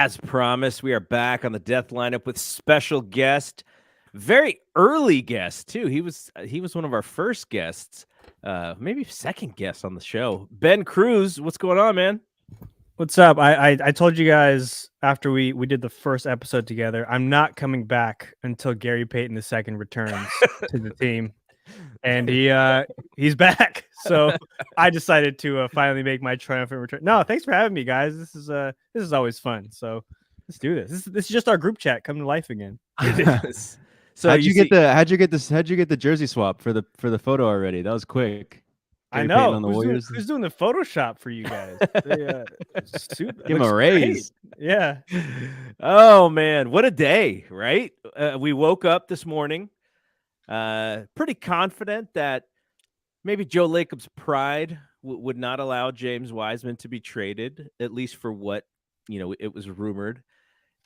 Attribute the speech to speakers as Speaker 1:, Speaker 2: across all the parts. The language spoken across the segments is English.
Speaker 1: As promised, we are back on the Death Lineup with special guest, very early guest too. He was one of our first guests, maybe second guest on the show. Ben Cruz, what's going on, man?
Speaker 2: What's up? I told you guys after we did the first episode together, I'm not coming back until Gary Payton II returns to the team, and he's back. So I decided to finally make my triumphant return. No, thanks for having me, guys. This is always fun. So let's do this. This is just our group chat come to life again.
Speaker 1: So
Speaker 3: how'd you get the jersey swap for the photo already? That was quick.
Speaker 2: I know. Who's doing the Photoshop for you guys?
Speaker 3: Give him a raise.
Speaker 2: Great. Yeah.
Speaker 1: Oh man, what a day, right? We woke up this morning pretty confident that maybe Joe Lacob's pride would not allow James Wiseman to be traded, at least for what, it was rumored.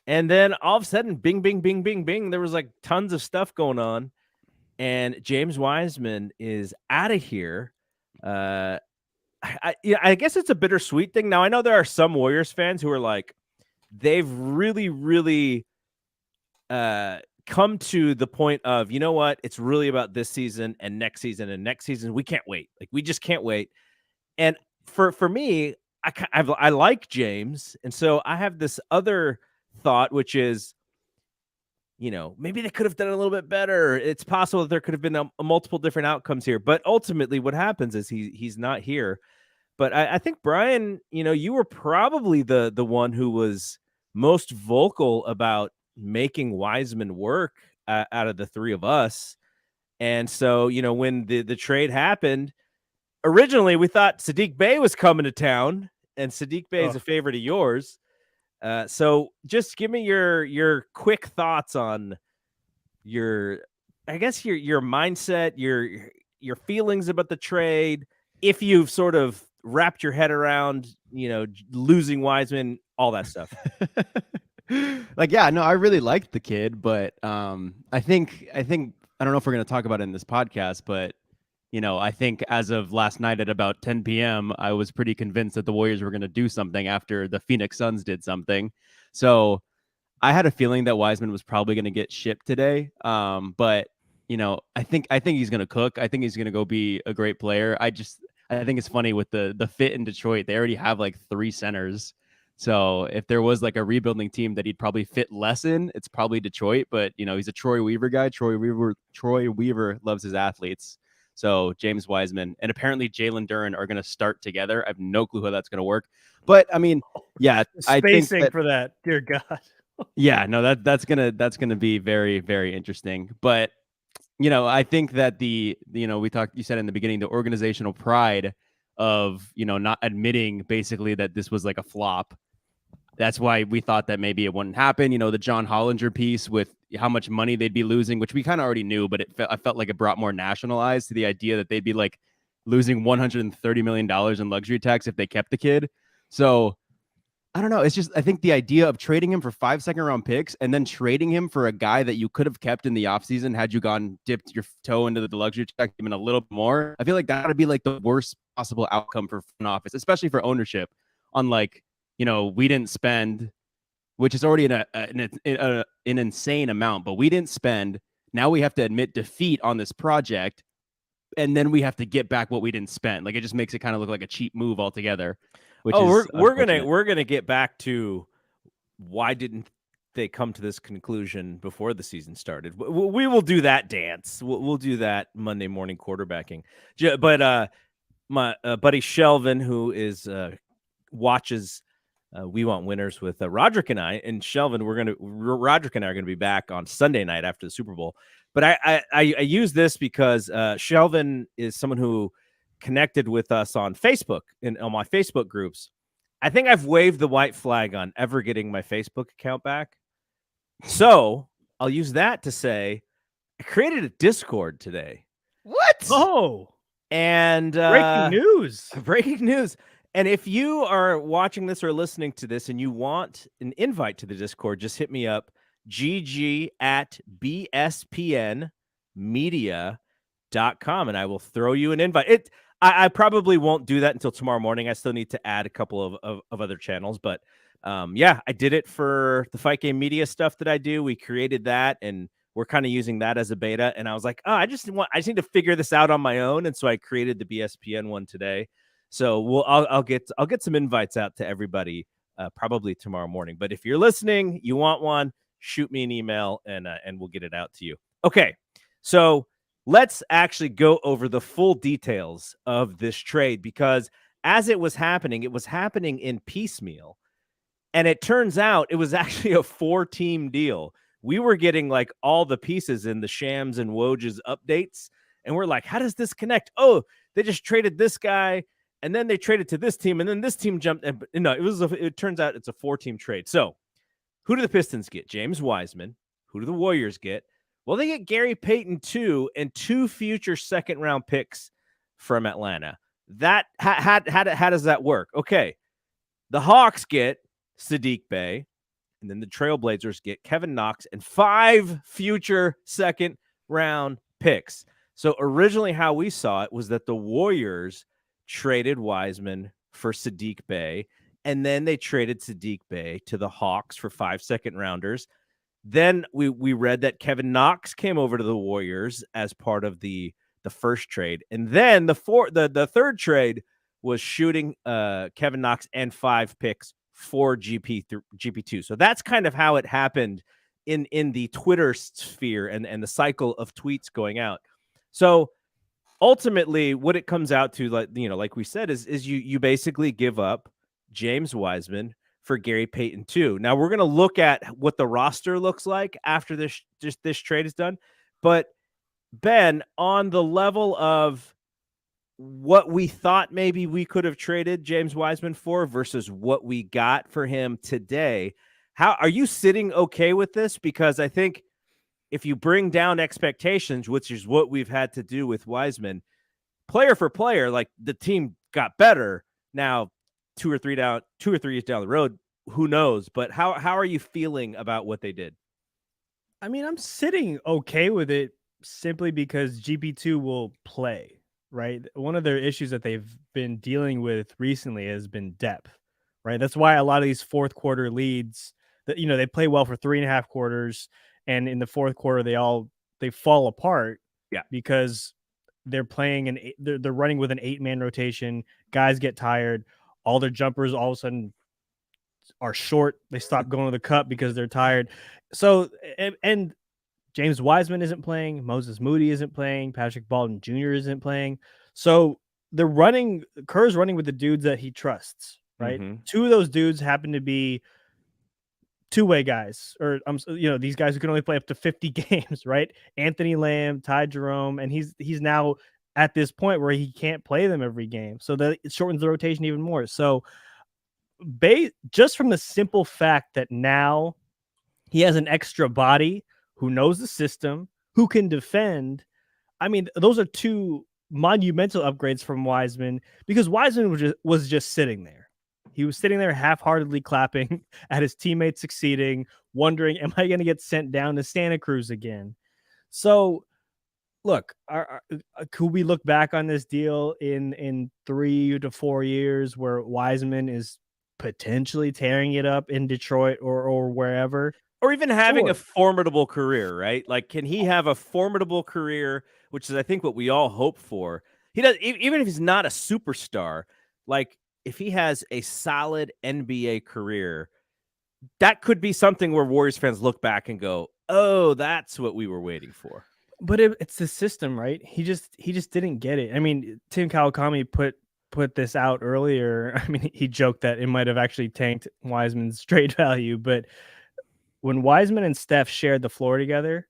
Speaker 1: And then all of a sudden, bing, bing, bing, bing, bing, there was like tons of stuff going on. And James Wiseman is out of here. I guess it's a bittersweet thing. Now, I know there are some Warriors fans who are like, they've really, really come to the point of, you know what? It's really about this season and next season and next season. We can't wait. Like, we just can't wait. And for me, I like James. And so I have this other thought, which is, maybe they could have done a little bit better. It's possible that there could have been a multiple different outcomes here. But ultimately what happens is he's not here. But I think, Brian, you were probably the one who was most vocal about making Wiseman work out of the three of us. And so, when the trade happened, originally we thought Saddiq Bey was coming to town, and Saddiq Bey is a favorite of yours. So just give me your quick thoughts on your mindset, your feelings about the trade, if you've sort of wrapped your head around, losing Wiseman, all that stuff.
Speaker 3: I really liked the kid, but I think I don't know if we're going to talk about it in this podcast, but I think as of last night at about 10 p.m., I was pretty convinced that the Warriors were going to do something after the Phoenix Suns did something. So I had a feeling that Wiseman was probably going to get shipped today. But I think he's going to cook. I think he's going to go be a great player. I think it's funny with the fit in Detroit. They already have like 3 centers. So if there was like a rebuilding team that he'd probably fit less in, it's probably Detroit. But he's a Troy Weaver guy. Troy Weaver loves his athletes. So James Wiseman and apparently Jalen Duren are going to start together. I have no clue how that's going to work. But I mean, yeah, I think
Speaker 2: for that, dear God.
Speaker 3: Yeah, no, that's gonna be very, very interesting. But I think that you said in the beginning, the organizational pride of not admitting basically that this was like a flop. That's why we thought that maybe it wouldn't happen. The John Hollinger piece with how much money they'd be losing, which we kind of already knew, but I felt like it brought more nationalized to the idea that they'd be like losing $130 million in luxury tax if they kept the kid. So I don't know. It's just, I think the idea of trading him for 5 second-round picks and then trading him for a guy that you could have kept in the offseason had you dipped your toe into the luxury tax even a little bit more. I feel like that would be like the worst possible outcome for front office, especially for ownership. On like, we didn't spend, which is already an insane amount, but we didn't spend. Now we have to admit defeat on this project, and then we have to get back what we didn't spend. Like, it just makes it kind of look like a cheap move altogether.
Speaker 1: We're gonna get back to why didn't they come to this conclusion before the season started. We will do that dance. We'll do that Monday morning quarterbacking. But my buddy Shelvin, who is watches We Want Winners with Roderick and I, and Shelvin, Roderick and I are gonna be back on Sunday night after the Super Bowl. But I use this because Shelvin is someone who connected with us on Facebook and on my Facebook groups. I think I've waved the white flag on ever getting my Facebook account back. So I'll use that to say I created a Discord today.
Speaker 2: What? Oh,
Speaker 1: and breaking news. And if you are watching this or listening to this and you want an invite to the Discord, just hit me up, gg@bspnmedia.com, and I will throw you an invite. I probably won't do that until tomorrow morning. I still need to add a couple of other channels, but yeah, I did it for the Fight Game Media stuff that I do. We created that, and we're kind of using that as a beta. And I was like, oh, I just need to figure this out on my own. And so I created the BSPN one today. So I'll get some invites out to everybody probably tomorrow morning. But if you're listening, you want one, shoot me an email and we'll get it out to you. Okay, so let's actually go over the full details of this trade, because as it was happening in piecemeal. And it turns out it was actually a 4-team deal. We were getting like all the pieces in the Shams and Woj's updates. And we're like, how does this connect? Oh, they just traded this guy, and then they traded to this team, and then this team jumped. And no, it turns out it's a 4-team trade. So who do the Pistons get? James Wiseman. Who do the Warriors get? Well, they get Gary Payton 2 and 2 future second-round picks from Atlanta. That how does that work? Okay, the Hawks get Sadiq Bey, and then the Trailblazers get Kevin Knox and 5 future second-round picks. So originally how we saw it was that the Warriors traded Wiseman for Sadiq Bey, and then they traded Sadiq Bey to the Hawks for 5 second-rounders. Then we read that Kevin Knox came over to the Warriors as part of the first trade, and then the third trade was shooting Kevin Knox and 5 picks for GP2. So that's kind of how it happened in the Twitter sphere and the cycle of tweets going out. So ultimately what it comes out to, like we said, is you basically give up James Wiseman for Gary Payton 2. Now we're going to look at what the roster looks like after this trade is done. But Ben, on the level of what we thought maybe we could have traded James Wiseman for versus what we got for him today, how are you sitting okay with this? Because I think if you bring down expectations, which is what we've had to do with Wiseman, player for player, like the team got better. Now, 2 or 3 years down the road, who knows? But how are you feeling about what they did?
Speaker 2: I mean, I'm sitting okay with it simply because GP2 will play, right? One of their issues that they've been dealing with recently has been depth, right? That's why a lot of these fourth quarter leads that, they play well for 3.5 quarters, and in the fourth quarter they fall apart.
Speaker 1: Yeah,
Speaker 2: because they're playing they're running with an 8-man rotation. Guys get tired. All their jumpers all of a sudden are short. They stop going to the cup because they're tired. So and James Wiseman isn't playing. Moses Moody isn't playing. Patrick Baldwin Jr. isn't playing. So Kerr's running with the dudes that he trusts, right?
Speaker 1: Mm-hmm.
Speaker 2: 2 of those dudes happen to be two-way guys, or these guys who can only play up to 50 games, right? Anthony Lamb, Ty Jerome, and he's now at this point where he can't play them every game. So that it shortens the rotation even more. So just from the simple fact that now he has an extra body who knows the system, who can defend. I mean, those are 2 monumental upgrades from Wiseman, because Wiseman was just sitting there. He was sitting there half-heartedly clapping at his teammates succeeding, wondering, am I going to get sent down to Santa Cruz again? So, look, could we look back on this deal in 3 to 4 years where Wiseman is potentially tearing it up in Detroit or wherever?
Speaker 1: Or even having a formidable career, right? Like, can he have a formidable career, which is, I think, what we all hope for? He does, even if he's not a superstar, like, if he has a solid NBA career, that could be something where Warriors fans look back and go, oh, that's what we were waiting for.
Speaker 2: But it's the system, right? He just didn't get it. I mean, Tim Kawakami put this out earlier. I mean, he joked that it might have actually tanked Wiseman's trade value, but when Wiseman and Steph shared the floor together,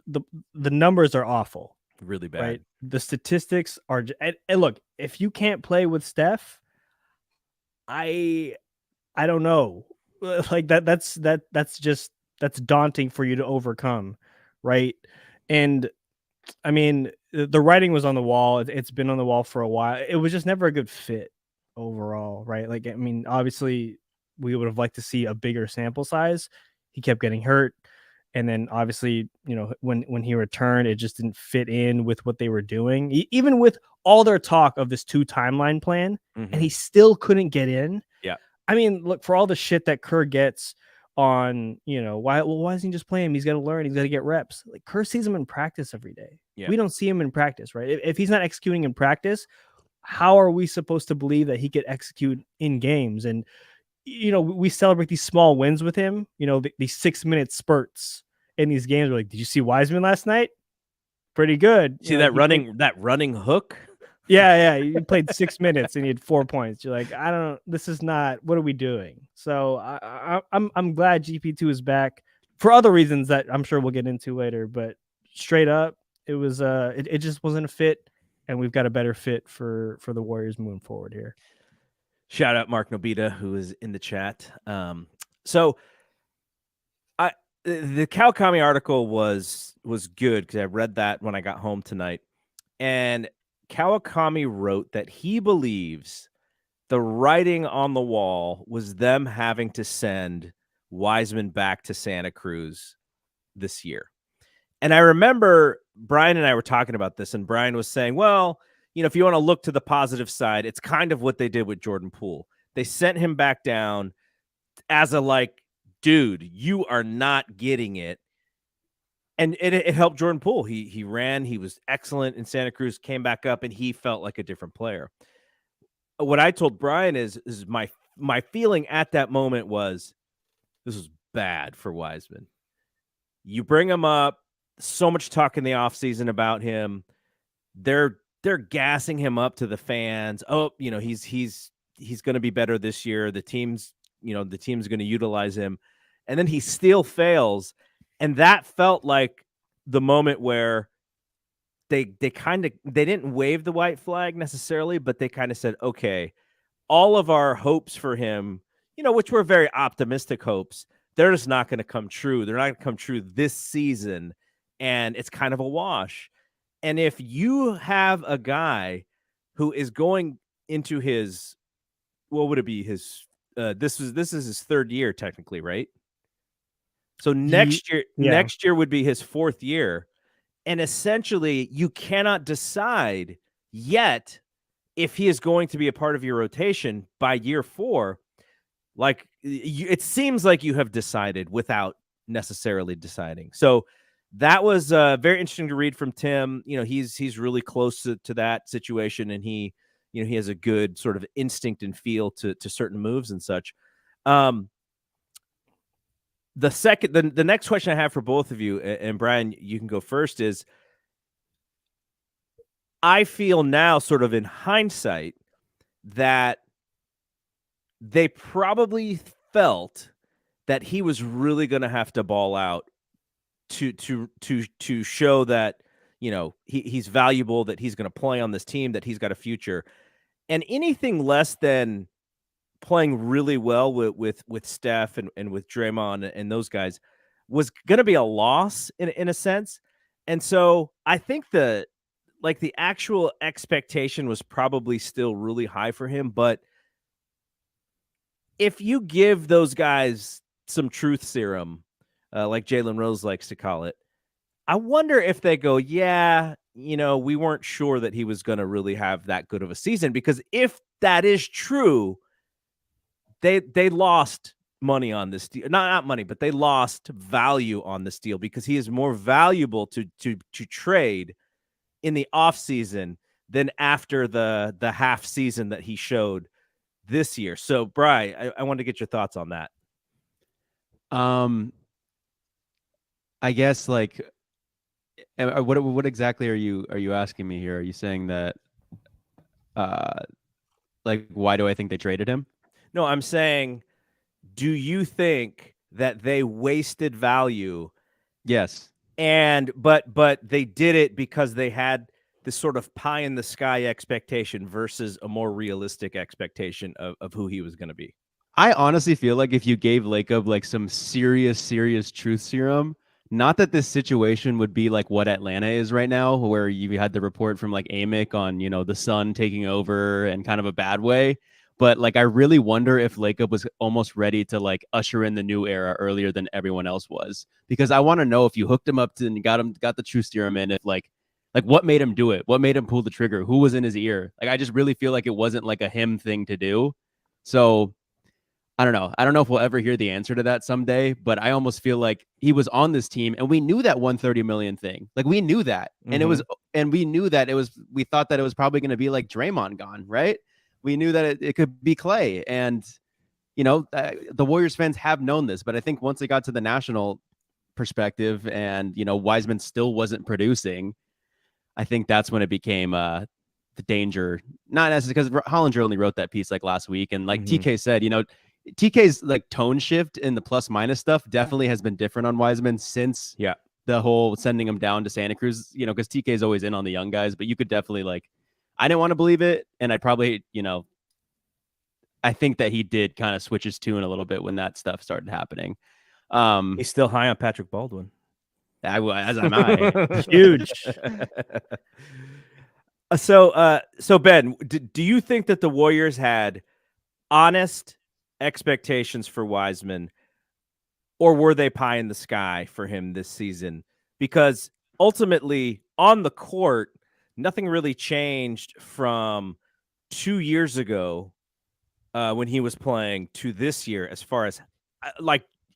Speaker 2: the numbers are awful.
Speaker 1: Really bad.
Speaker 2: Right? The statistics are, and look, if you can't play with Steph, I don't know. Like that's daunting for you to overcome, right? And I mean, the writing was on the wall. It's been on the wall for a while. It was just never a good fit overall, right? Like, I mean, obviously we would have liked to see a bigger sample size. He kept getting hurt. And then obviously, when he returned, it just didn't fit in with what they were doing. Even with all their talk of this 2 timeline plan, and he still couldn't get in.
Speaker 1: Yeah.
Speaker 2: I mean, look, for all the shit that Kerr gets on, why doesn't he just play him? He's got to learn. He's got to get reps. Like, Kerr sees him in practice every day.
Speaker 1: Yeah.
Speaker 2: We don't see him in practice, right? If he's not executing in practice, how are we supposed to believe that he could execute in games? And, we celebrate these small wins with him, these 6-minute spurts in these games. We're like, did you see Wiseman last night? Pretty good.
Speaker 1: See that running hook?
Speaker 2: Yeah. You played 6 minutes and you had 4 points. You're like, this is not, what are we doing? So I'm glad GP2 is back for other reasons that I'm sure we'll get into later, but straight up, it was, it just wasn't a fit, and we've got a better fit for the Warriors moving forward here.
Speaker 1: Shout out Mark Nobita, who is in the chat. So the Kawakami article was good because I read that when I got home tonight. And Kawakami wrote that he believes the writing on the wall was them having to send Wiseman back to Santa Cruz this year. And I remember Brian and I were talking about this, and Brian was saying, well, if you want to look to the positive side, it's kind of what they did with Jordan Poole. They sent him back down as a dude, you are not getting it. And it helped Jordan Poole. He ran, he was excellent in Santa Cruz, came back up, and he felt like a different player. What I told Brian is my feeling at that moment was this was bad for Wiseman. You bring him up, so much talk in the offseason about him. They're gassing him up to the fans. Oh, he's going to be better this year. The team's going to utilize him. And then he still fails. And that felt like the moment where they didn't wave the white flag necessarily, but they kind of said, okay, all of our hopes for him, which were very optimistic hopes, they're just not going to come true. They're not going to come true this season. And it's kind of a wash. And if you have a guy who is going into his, what would it be? His, this is his third year technically, right? So next year would be his fourth year. And essentially you cannot decide yet if he is going to be a part of your rotation by year 4. It seems like you have decided without necessarily deciding. So that was very interesting to read from Tim. He's really close to that situation, and he has a good sort of instinct and feel to certain moves and such. The next question I have for both of you, and Brian, you can go first, is I feel now, sort of in hindsight, that they probably felt that he was really going to have to ball out to show that he's valuable, that he's going to play on this team, that he's got a future. And anything less than playing really well with Steph and with Draymond and those guys was going to be a loss in a sense. And so I think the actual expectation was probably still really high for him. But if you give those guys some truth serum, like Jalen Rose likes to call it, I wonder if they go, yeah, we weren't sure that he was going to really have that good of a season, because if that is true, they lost money on this deal. Not money, but they lost value on this deal, because he is more valuable to trade in the offseason than after the half season that he showed this year. So, Bri, I wanted to get your thoughts on that.
Speaker 3: I guess what exactly are you asking me here? Are you saying that why do I think they traded him?
Speaker 1: No, I'm saying, do you think that they wasted value?
Speaker 3: Yes.
Speaker 1: But they did it because they had this sort of pie in the sky expectation versus a more realistic expectation of who he was going to be.
Speaker 3: I honestly feel like if you gave Lacob some serious truth serum, not that this situation would be like what Atlanta is right now, where you had the report from Amick on, the Sun taking over in kind of a bad way. But I really wonder if Lacob was almost ready to usher in the new era earlier than everyone else was, because I want to know if you hooked him up and got the truth serum in, if what made him do it? What made him pull the trigger? Who was in his ear? I just really feel like it wasn't a him thing to do. So I don't know. I don't know if we'll ever hear the answer to that someday, but I almost feel like he was on this team and we knew that 130 million thing. Like we knew that. And it was, and we knew that it was, we thought that it was probably going to be like Draymond gone, right? We knew that it could be Clay. And, the Warriors fans have known this, but I think once they got to the national perspective and, Wiseman still wasn't producing, I think that's when it became, the danger, not necessarily because Hollinger only wrote that piece like last week. And like TK said, TK's like tone shift in the plus minus stuff definitely has been different on Wiseman since the whole sending him down to Santa Cruz, because TK is always in on the young guys, but you could definitely I didn't want to believe it. And I'd probably, I think that he did kind of switch his tune a little bit when that stuff started happening.
Speaker 1: He's still high on Patrick Baldwin.
Speaker 3: As am I.
Speaker 2: Huge.
Speaker 1: So Ben, do you think that the Warriors had honest expectations for Wiseman, or were they pie in the sky for him this season? Because ultimately on the court, nothing really changed from 2 years ago when he was playing to this year, as far as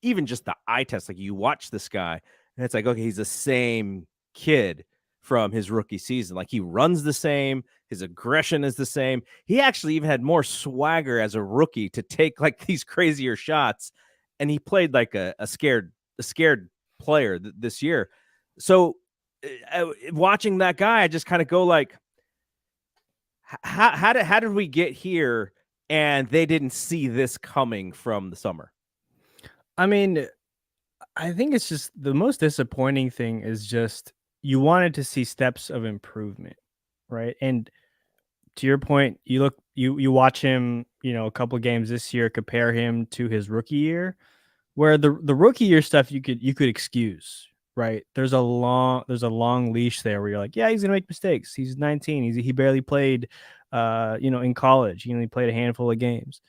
Speaker 1: even just the eye test. Like you watch this guy and it's like, okay, he's the same kid from his rookie season. Like he runs the same, his aggression is the same. He actually even had more swagger as a rookie to take like these crazier shots, and he played like a scared player this year. So watching that guy, I just kind of go like, how did we get here? And they didn't see this coming from the summer.
Speaker 2: I mean, I think it's just the most disappointing thing is just you wanted to see steps of improvement, right? And to your point, you watch him, a couple of games this year, compare him to his rookie year, where the rookie year stuff you could excuse, right? There's a long leash there where you're like, yeah, he's gonna make mistakes. He's 19. He barely played, in college. He only played a handful of games.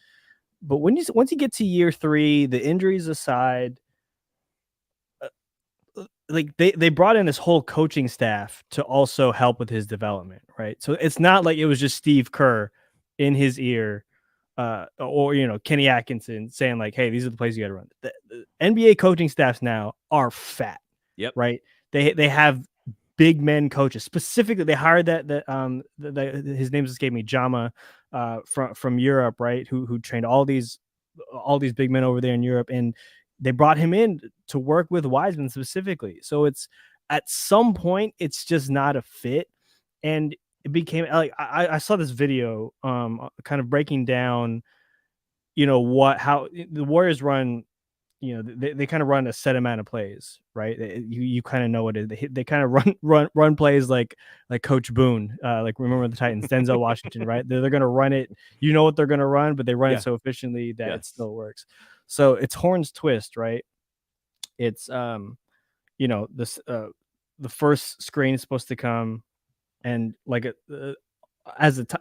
Speaker 2: But once you get to year 3, the injuries aside, like they brought in this whole coaching staff to also help with his development, right? So it's not like it was just Steve Kerr in his ear, or Kenny Atkinson saying like, "Hey, these are the plays you got to run." The NBA coaching staffs now are fat, right? They have big men coaches. Specifically, they hired his name escaped me, Jama, from Europe, right? Who trained all these big men over there in Europe, and they brought him in to work with Wiseman specifically. So it's at some point it's just not a fit, and it became like I saw this video kind of breaking down, how the Warriors run. They kind of run a set amount of plays, right? You kind of know what it is. They kind of run plays like Coach Boone, like remember the Titans, Denzel Washington, right? They're going to run it. You know what they're going to run, but they run it so efficiently that it still works. So it's Horns twist, right? It's this the first screen is supposed to come, and like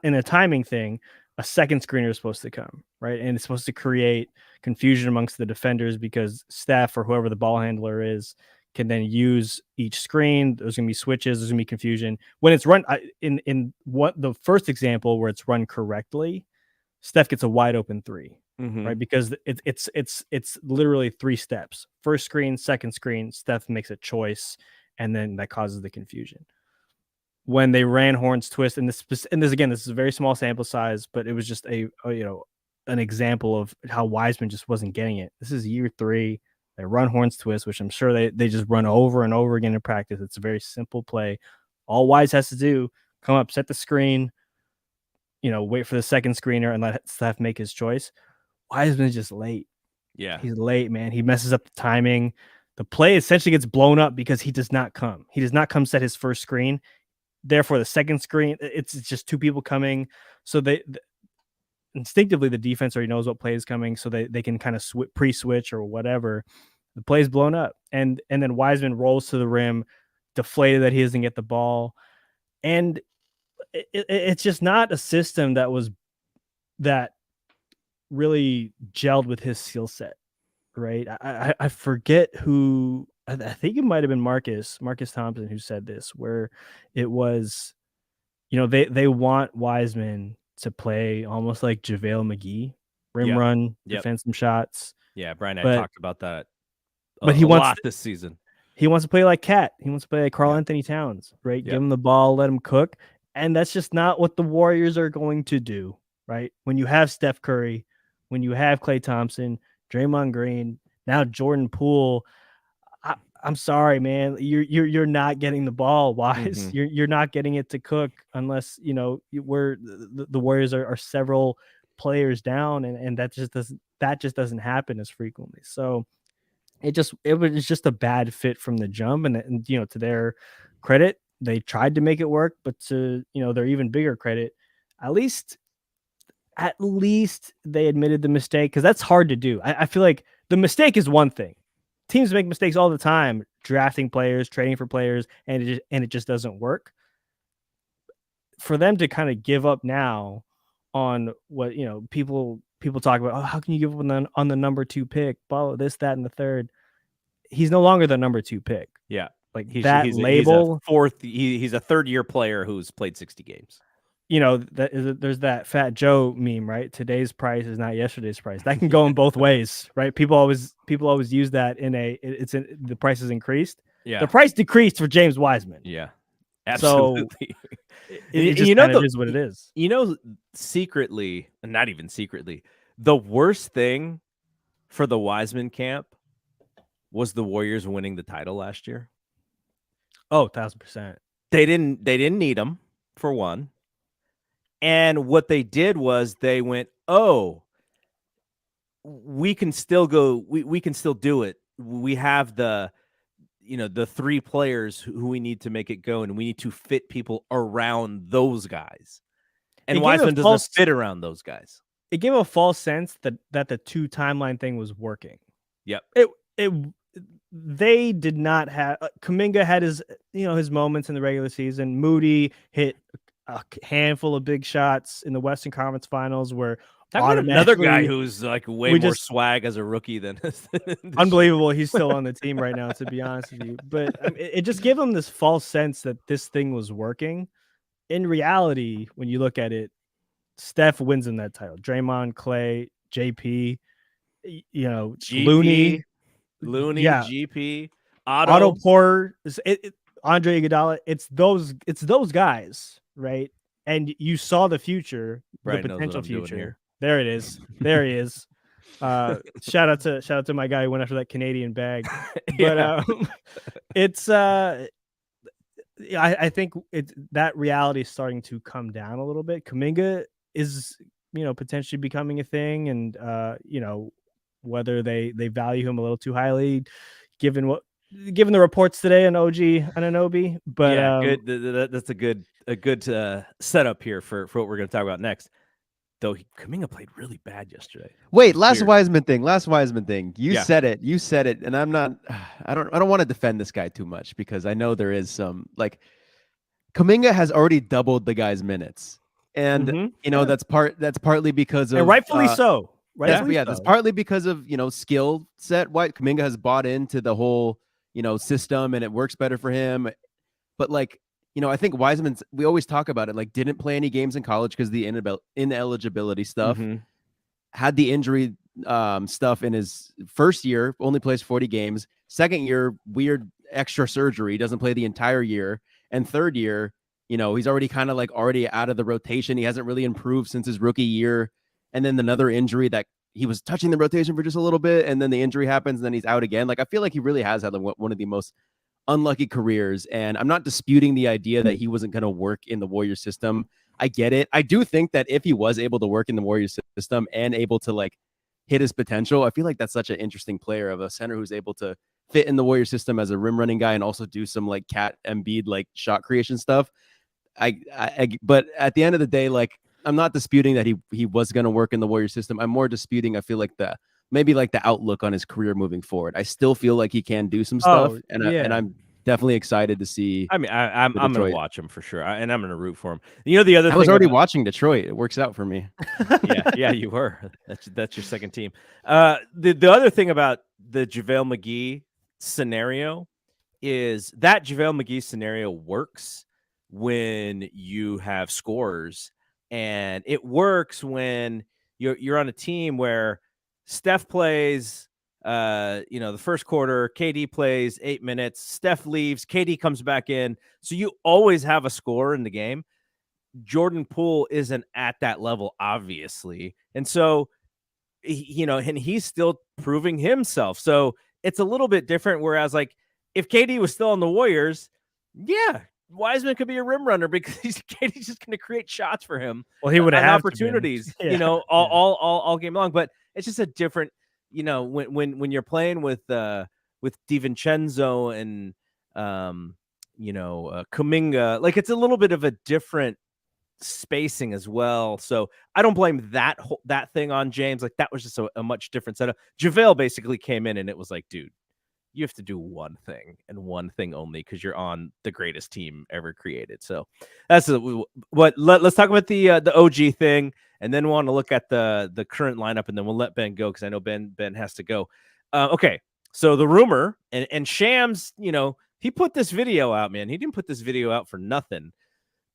Speaker 2: in a timing thing, a second screener is supposed to come, right? And it's supposed to create confusion amongst the defenders because Steph or whoever the ball handler is can then use each screen. There's going to be switches. There's going to be confusion. When it's run in what the first example where it's run correctly, Steph gets a wide open 3, right? Because it's literally 3 steps. First screen, second screen, Steph makes a choice, and then that causes the confusion. When they ran Horns twist, and this again, this is a very small sample size, but it was just an example of how Wiseman just wasn't getting it. This is year 3. They run Horns twist, which I'm sure they just run over and over again in practice. It's a very simple play. All Wise has to do, come up, set the screen, wait for the second screener and let Steph make his choice. Wiseman's just late.
Speaker 1: Yeah.
Speaker 2: He's late, man. He messes up the timing. The play essentially gets blown up because he does not come. He does not come set his first screen. Therefore, the second screen, it's just 2 people coming. So instinctively, the defense already knows what play is coming, so they can kind of pre-switch or whatever. The play is blown up. And then Wiseman rolls to the rim, deflated that he doesn't get the ball. And it's just not a system that really gelled with his skill set, right? I forget who. I think it might have been Marcus Thompson who said this, where it was, they want Wiseman to play almost like JaVale McGee, rim
Speaker 1: Yep.
Speaker 2: run,
Speaker 1: Yep.
Speaker 2: defend some shots.
Speaker 1: Yeah, Brian and I
Speaker 2: But-
Speaker 1: talked about that
Speaker 2: but he
Speaker 1: a
Speaker 2: wants
Speaker 1: lot
Speaker 2: to-
Speaker 1: this season.
Speaker 2: He wants to play like Cat. He wants to play like Karl
Speaker 1: Yep.
Speaker 2: Anthony Towns, right?
Speaker 1: Yep.
Speaker 2: Give him the ball, let him cook. And that's just not what the Warriors are going to do, right? When you have Steph Curry, when you have Klay Thompson, Draymond Green, now Jordan Poole, I'm sorry, man. You're not getting the ball, Wise.
Speaker 1: Mhm.
Speaker 2: You're not getting it to cook unless the Warriors are several players down, and that just doesn't happen as frequently. So it was just a bad fit from the jump, and to their credit, they tried to make it work, but to their even bigger credit, at least they admitted the mistake, because that's hard to do. I feel like the mistake is one thing. Teams make mistakes all the time, drafting players, trading for players, and it just doesn't work. For them to kind of give up now on what people talk about, how can you give up on the number 2 pick, blah, this, that, and the third. He's no longer the number 2 pick.
Speaker 1: Yeah,
Speaker 2: like
Speaker 1: he's
Speaker 2: label.
Speaker 1: He's a third-year player who's played 60 games.
Speaker 2: There's that Fat Joe meme, right? Today's price is not yesterday's price. That can go in both ways, right? People always use that the price has increased.
Speaker 1: Yeah,
Speaker 2: The price decreased for James Wiseman.
Speaker 1: Yeah, absolutely.
Speaker 2: So it just kind of is what it is.
Speaker 1: Secretly, not even secretly, the worst thing for the Wiseman camp was the Warriors winning the title last year.
Speaker 2: Oh, 1,000%.
Speaker 1: They didn't need him, for one. And what they did was they went, oh, we can still go. We can still do it. We have the 3 players who we need to make it go, and we need to fit people around those guys. And Wiseman doesn't fit around those guys.
Speaker 2: It gave a false sense that the 2 timeline thing was working.
Speaker 1: Yep.
Speaker 2: They did not have. Kuminga had his moments in the regular season. Moody hit a handful of big shots in the Western Conference Finals, where
Speaker 1: another guy who's like way more swag as a rookie than
Speaker 2: unbelievable. He's still on the team right now, to be honest with you. But it just gave him this false sense that this thing was working. In reality, when you look at it, Steph wins in that title. Draymond, Klay, JP,
Speaker 1: GP, Looney,
Speaker 2: yeah.
Speaker 1: GP,
Speaker 2: Otto Porter, Andre Iguodala. It's those guys, right? And you saw the future,
Speaker 1: Brian
Speaker 2: the potential future.
Speaker 1: Here.
Speaker 2: There it is. There he is. Shout out to my guy who went after that Canadian bag. But it's I think that reality is starting to come down a little bit. Kuminga is potentially becoming a thing, and whether they value him a little too highly, given the reports today on OG Anunoby. But
Speaker 1: good. That's a good setup here for what we're going to talk about next. Though Kuminga played really bad yesterday.
Speaker 3: Wait, last Wiseman thing. You said it, and I'm not. I don't want to defend this guy too much, because I know there is some Kuminga has already doubled the guy's minutes, and that's partly because of,
Speaker 2: and rightfully so.
Speaker 3: That's partly because of skill set. Kuminga has bought into the whole system, and it works better for him. But I think Wiseman's, we always talk about it, didn't play any games in college because the ineligibility stuff. Had the injury stuff in his first year, only plays 40 games. Second year, weird extra surgery, doesn't play the entire year. And third year, he's already kind of already out of the rotation. He hasn't really improved since his rookie year. And then another injury that he was touching the rotation for just a little bit, and then the injury happens, and then he's out again. I feel like he really has had one of the most unlucky careers, and I'm not disputing the idea that he wasn't going to work in the Warriors system. I get it. I do think that if he was able to work in the Warriors system and able to hit his potential, I feel like that's such an interesting player, of a center who's able to fit in the Warriors system as a rim running guy and also do some Cat Embiid shot creation stuff. But at the end of the day, I'm not disputing that he was going to work in the Warriors system. I'm more disputing, I feel maybe the outlook on his career moving forward. I still feel like he can do some stuff, and I'm definitely excited to see.
Speaker 1: I mean, I'm going to watch him for sure, and I'm going to root for him. The other thing,
Speaker 3: I was already watching Detroit. It works out for me.
Speaker 1: yeah, you were. That's your second team. The other thing about the JaVale McGee scenario is that JaVale McGee scenario works when you have scorers, and it works when you're on a team where Steph plays, the first quarter, KD plays 8 minutes, Steph leaves, KD comes back in. So you always have a score in the game. Jordan Poole isn't at that level, obviously. And so, and he's still proving himself. So it's a little bit different. Whereas, like, if KD was still on the Warriors, yeah, Wiseman could be a rim runner because KD's just going to create shots for him.
Speaker 2: Well, he would have
Speaker 1: opportunities,
Speaker 2: yeah.
Speaker 1: all game long. But it's just a different, when you're playing with DiVincenzo and Kuminga, like, it's a little bit of a different spacing as well. So I don't blame that thing on James. Like, that was just a much different setup. JaVale basically came in and it was like, dude, you have to do one thing and one thing only because you're on the greatest team ever created. So that's let's talk about the OG thing, and then we want to look at the current lineup, and then we'll let Ben go because I know Ben has to go. Okay, so the rumor and Shams, he put this video out, man. He didn't put this video out for nothing.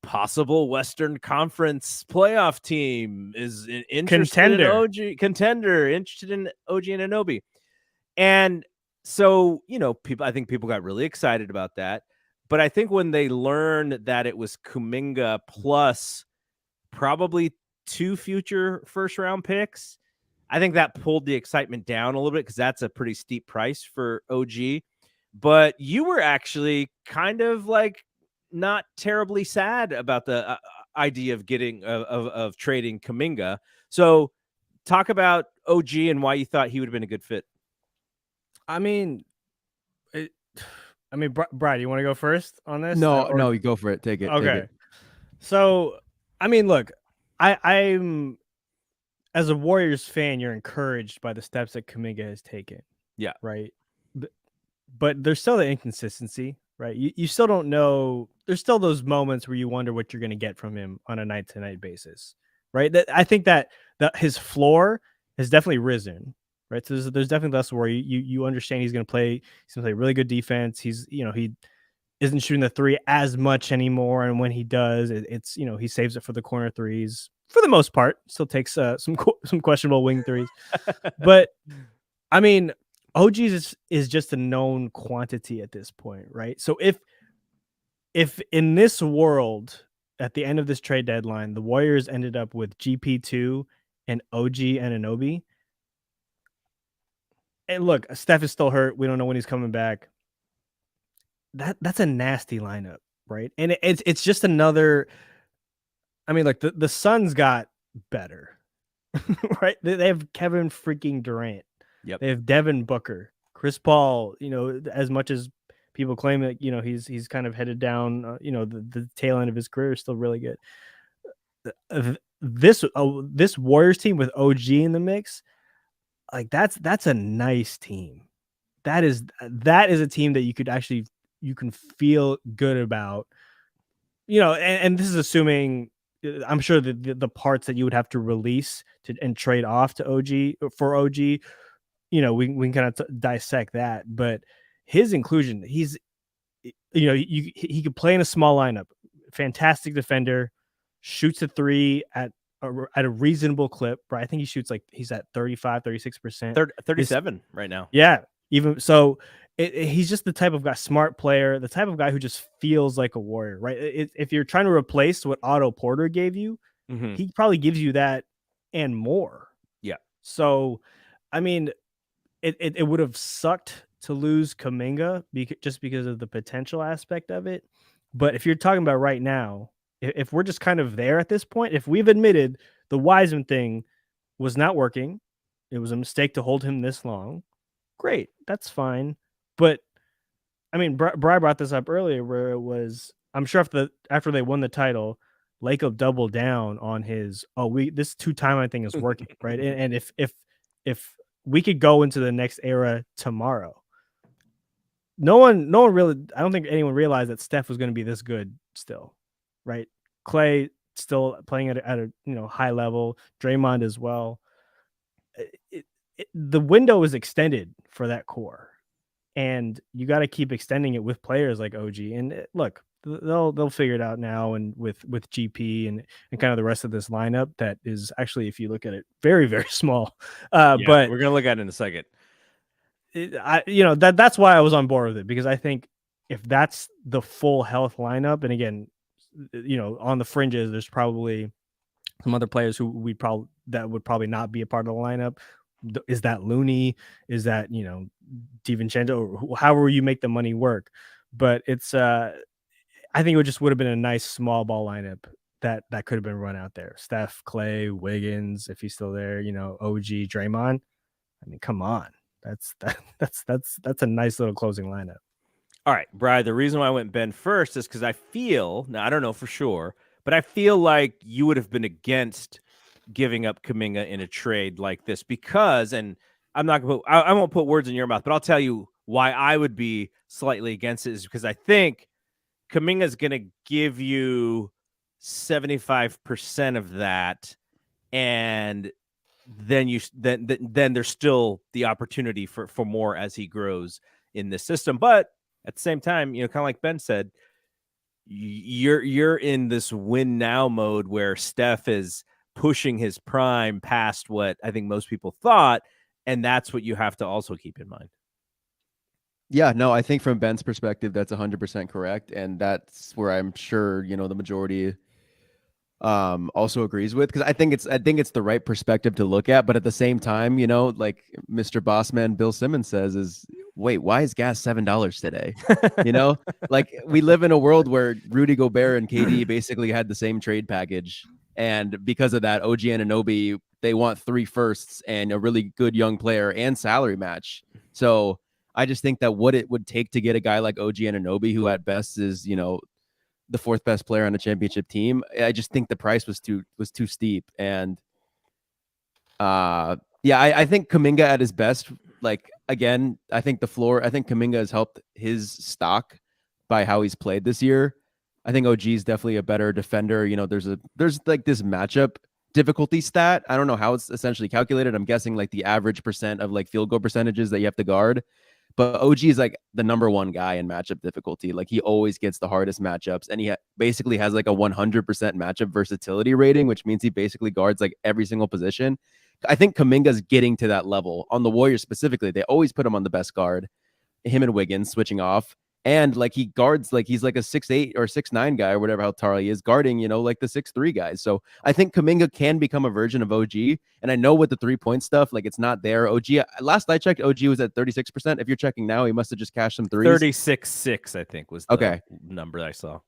Speaker 1: Possible Western Conference playoff team is interested in OG contender, interested in OG Anunoby. And so, I think people got really excited about that. But I think when they learned that it was Kuminga plus probably 2 future first round picks, I think that pulled the excitement down a little bit because that's a pretty steep price for OG. But you were actually kind of like not terribly sad about the idea of getting of trading Kuminga. So talk about OG and why you thought he would have been a good fit.
Speaker 2: I mean, Brad, you want to go first on this?
Speaker 3: No, you go for it. Take it.
Speaker 2: Okay.
Speaker 3: Take it.
Speaker 2: So, I mean, look, I'm as a Warriors fan, you're encouraged by the steps that Kuminga has taken.
Speaker 1: Yeah.
Speaker 2: Right. But there's still the inconsistency, right? You still don't know. There's still those moments where you wonder what you're going to get from him on a night-to-night basis, right? I think that his floor has definitely risen, right? So there's definitely less worry. You understand he's going to play really good defense. He isn't shooting the three as much anymore, and when he does, it's he saves it for the corner threes for the most part. Still takes some questionable wing threes, but I mean, OG is just a known quantity at this point, right? So if in this world at the end of this trade deadline, the Warriors ended up with GP2 and OG Anunoby, and look, Steph is still hurt. We don't know when he's coming back. That's a nasty lineup, right? And it's just another. I mean, like the Suns got better, right? They have Kevin freaking Durant.
Speaker 1: Yep.
Speaker 2: They have Devin Booker, Chris Paul. As much as people claim that he's kind of headed down. The tail end of his career is still really good. This Warriors team with OG in the mix, like that's a nice team. That is a team that you can feel good about. And this is assuming, I'm sure the parts that you would have to release and trade off to OG for OG, we can kind of dissect that. But his inclusion, he could play in a small lineup, fantastic defender, shoots a three at a reasonable clip, right? I think he shoots like he's at 35, 36%.
Speaker 1: 37 right now.
Speaker 2: Yeah. Even so, he's just the type of guy, smart player, the type of guy who just feels like a Warrior, right? If you're trying to replace what Otto Porter gave you, he probably gives you that and more.
Speaker 1: Yeah.
Speaker 2: So, I mean, it would have sucked to lose Kuminga just because of the potential aspect of it. But if you're talking about right now, if we're just kind of there at this point, if we've admitted the Wiseman thing was not working, it was a mistake to hold him this long, great, that's fine. But I mean, Bri brought this up earlier where it was, I'm sure after they won the title, Lacob doubled down on his, this 2-timeline thing is working, right? And if we could go into the next era tomorrow, no one really, I don't think anyone realized that Steph was going to be this good still, right? Clay still playing at a high level, Draymond as well. The window is extended for that core, and you got to keep extending it with players like OG. And look, they'll figure it out now, and with GP and kind of the rest of this lineup that is actually, if you look at it, very very small. But
Speaker 1: we're gonna look at it in a second.
Speaker 2: That's why I was on board with it, because I think if that's the full health lineup, and again, on the fringes, there's probably some other players who would probably not be a part of the lineup. Is that Looney? Is that DiVincenzo? Or however you make the money work? But it's I think it would have been a nice small ball lineup that could have been run out there. Steph, Clay, Wiggins, if he's still there, OG, Draymond. I mean, come on. That's a nice little closing lineup.
Speaker 1: All right, Brian, the reason why I went Ben first is because I feel, now I don't know for sure, but I feel like you would have been against giving up Kuminga in a trade like this, because, and I'm not going to I won't put words in your mouth, but I'll tell you why I would be slightly against it, is because I think Kuminga is going to give you 75% of that, and then then there's still the opportunity for more as he grows in this system. But at the same time, kind of like Ben said, you're in this win now mode where Steph is pushing his prime past what I think most people thought, and that's what you have to also keep in mind.
Speaker 3: Yeah, no, I think from Ben's perspective, that's 100% correct, and that's where I'm sure the majority also agrees with, because I think it's the right perspective to look at. But at the same time, like Mr. Bossman Bill Simmons says, is wait, why is gas $7 today? Like, we live in a world where Rudy Gobert and KD basically had the same trade package, and because of that, OG Anunoby, they want 3 firsts and a really good young player and salary match. So I just think that what it would take to get a guy like OG Anunoby, who at best is the 4th best player on a championship team, I just think the price was too steep. And I think Kuminga at his best, like, again, I think Kuminga has helped his stock by how he's played this year. I think OG is definitely a better defender. There's like this matchup difficulty stat. I don't know how it's essentially calculated. I'm guessing like the average percent of like field goal percentages that you have to guard. But OG is like the number 1 guy in matchup difficulty. Like, he always gets the hardest matchups, and he basically has like a 100% matchup versatility rating, which means he basically guards like every single position. I think Kuminga's getting to that level. On the Warriors specifically, they always put him on the best guard, him and Wiggins switching off. And like, he guards, like, he's like a 6'8" or 6'9" guy or whatever, how tall he is, guarding, like the 6'3" guys. So I think Kuminga can become a version of OG. And I know with the 3-point stuff, like, it's not there. OG, last I checked, OG was at 36%. If you're checking now, he must have just cashed some threes.
Speaker 1: 36.6, I think, was the number I saw.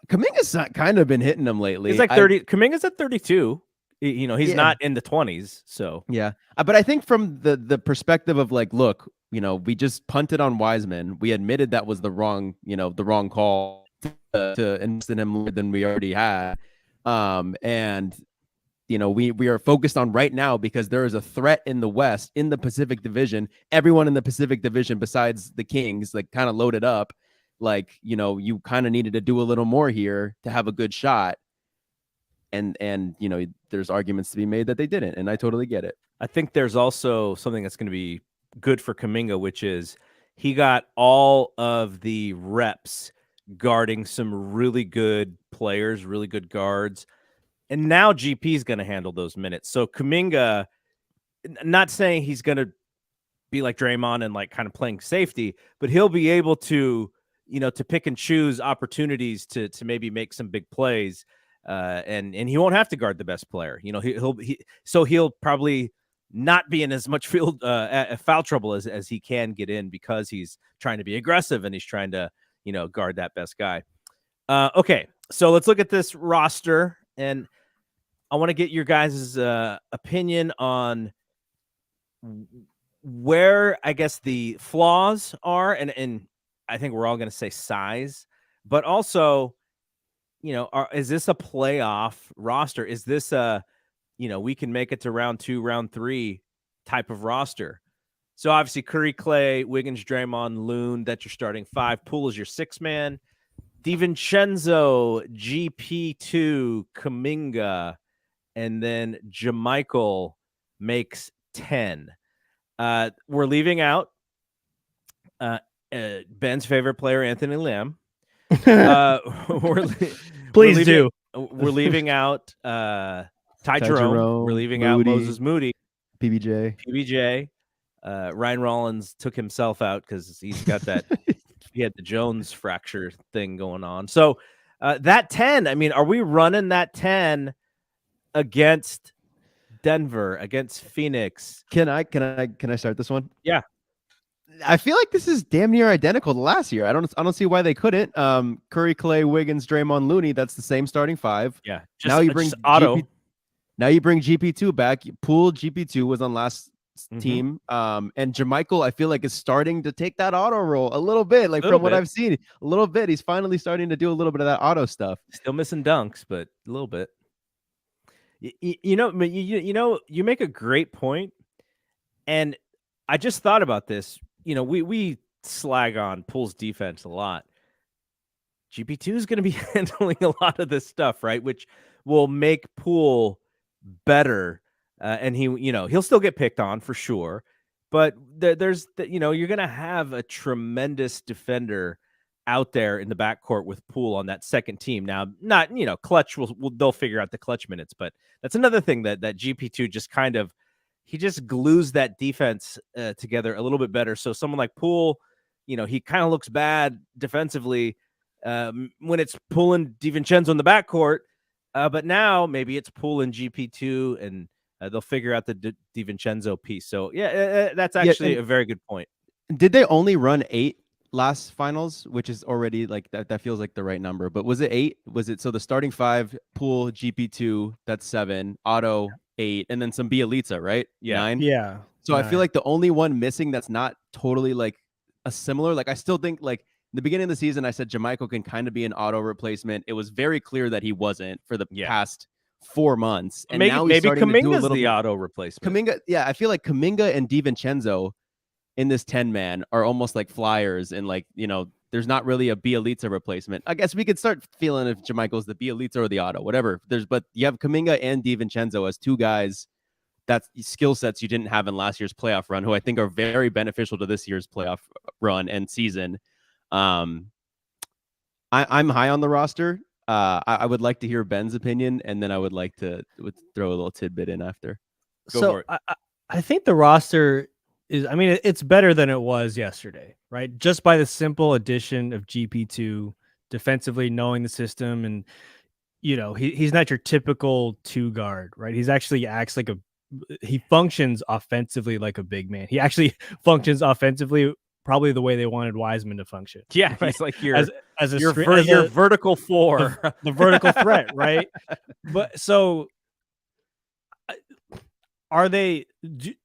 Speaker 3: Kuminga's kind of been hitting them lately.
Speaker 1: He's like 30. Kuminga's at 32. He's not in the 20s. So
Speaker 3: yeah, but I think from the perspective of like, look, we just punted on Wiseman. We admitted that was the wrong call to invest in him more than we already had. And we are focused on right now, because there is a threat in the West, in the Pacific Division. Everyone in the Pacific Division besides the Kings, like, kind of loaded up. Like, you kind of needed to do a little more here to have a good shot. And there's arguments to be made that they didn't, and I totally get it.
Speaker 1: I think there's also something that's going to be good for Kuminga, which is he got all of the reps guarding some really good players, really good guards, and now GP is going to handle those minutes. So Kuminga, not saying he's going to be like Draymond and like kind of playing safety, but he'll be able to, to pick and choose opportunities to maybe make some big plays. And he won't have to guard the best player. He'll probably not be in as much foul trouble as he can get in, because he's trying to be aggressive and he's trying to, guard that best guy. Okay, so let's look at this roster, and I want to get your guys' opinion on where, I guess, the flaws are, and I think we're all going to say size, but also, is this a playoff roster? Is this we can make it to round 2, round 3 type of roster? So obviously Curry, Clay, Wiggins, Draymond, Loon, that's your starting 5. Poole is your 6-man. DiVincenzo, GP2, Kuminga, and then JaMychal makes 10. We're leaving out Ben's favorite player, Anthony Lamb. We're
Speaker 2: Please
Speaker 1: leaving,
Speaker 2: do.
Speaker 1: We're leaving out Ty Jerome.
Speaker 3: Jerome,
Speaker 1: We're leaving
Speaker 3: Moody,
Speaker 1: out Moses Moody,
Speaker 3: PBJ.
Speaker 1: Ryan Rollins took himself out because he's got that. He had the Jones fracture thing going on. So that 10. I mean, are we running that 10 against Denver, against Phoenix?
Speaker 3: Can I start this one?
Speaker 1: Yeah.
Speaker 3: I feel like this is damn near identical to last year. I don't see why they couldn't. Curry, Clay, Wiggins, Draymond, Looney. That's the same starting five.
Speaker 1: Yeah.
Speaker 3: Now you bring
Speaker 1: Otto.
Speaker 3: Now you bring GP2 back. Poole GP2 was on last team. And JaMychal, I feel like, is starting to take that auto role a little bit. Like from what I've seen, a little bit. He's finally starting to do a little bit of that auto stuff.
Speaker 1: Still missing dunks, but a little bit. You make a great point, and I just thought about this. We slag on Poole's defense a lot. GP2 is going to be handling a lot of this stuff, right? Which will make Poole better, and he'll still get picked on for sure. But you're going to have a tremendous defender out there in the backcourt with Poole on that second team. Now, not clutch they'll figure out the clutch minutes, but that's another thing that GP2 just kind of he just glues that defense together a little bit better. So someone like Poole, he kind of looks bad defensively when it's Poole and DiVincenzo in the backcourt, but now maybe it's Poole and GP2, and they'll figure out the DiVincenzo piece. So yeah, that's actually a very good point.
Speaker 3: Did they only run 8 last finals, which is already like that feels like the right number, but was it 8? Was it so the starting 5, Poole, GP2, that's 7, Otto 8, and then some Bielitsa, right?
Speaker 2: Yeah.
Speaker 3: 9.
Speaker 2: Yeah.
Speaker 3: So 9. I feel like the only one missing that's not totally like a similar, like I still think like in the beginning of the season I said JaMychal can kind of be an auto replacement. It was very clear that he wasn't for the past 4 months, and now he's starting to do a little
Speaker 1: the auto replacement.
Speaker 3: Kuminga, yeah, I feel like Kuminga and DiVincenzo in this 10-man are almost like flyers, and like there's not really a Bielitsa replacement. I guess we could start feeling if JaMychal's the Bielitsa or the Otto, whatever. But you have Kuminga and DiVincenzo as 2 guys that's skill sets you didn't have in last year's playoff run, who I think are very beneficial to this year's playoff run and season. I'm high on the roster. I would like to hear Ben's opinion, and then I would like to throw a little tidbit in after.
Speaker 2: Go for it. I think the roster is, I mean, it's better than it was yesterday, right? Just by the simple addition of GP2 defensively, knowing the system, and he's not your typical 2 guard, right? He's actually acts like he functions offensively like a big man. He actually functions offensively probably the way they wanted Wiseman to function.
Speaker 1: Yeah,
Speaker 2: right?
Speaker 1: He's like
Speaker 2: your
Speaker 1: vertical 4,
Speaker 2: the vertical threat, right? But so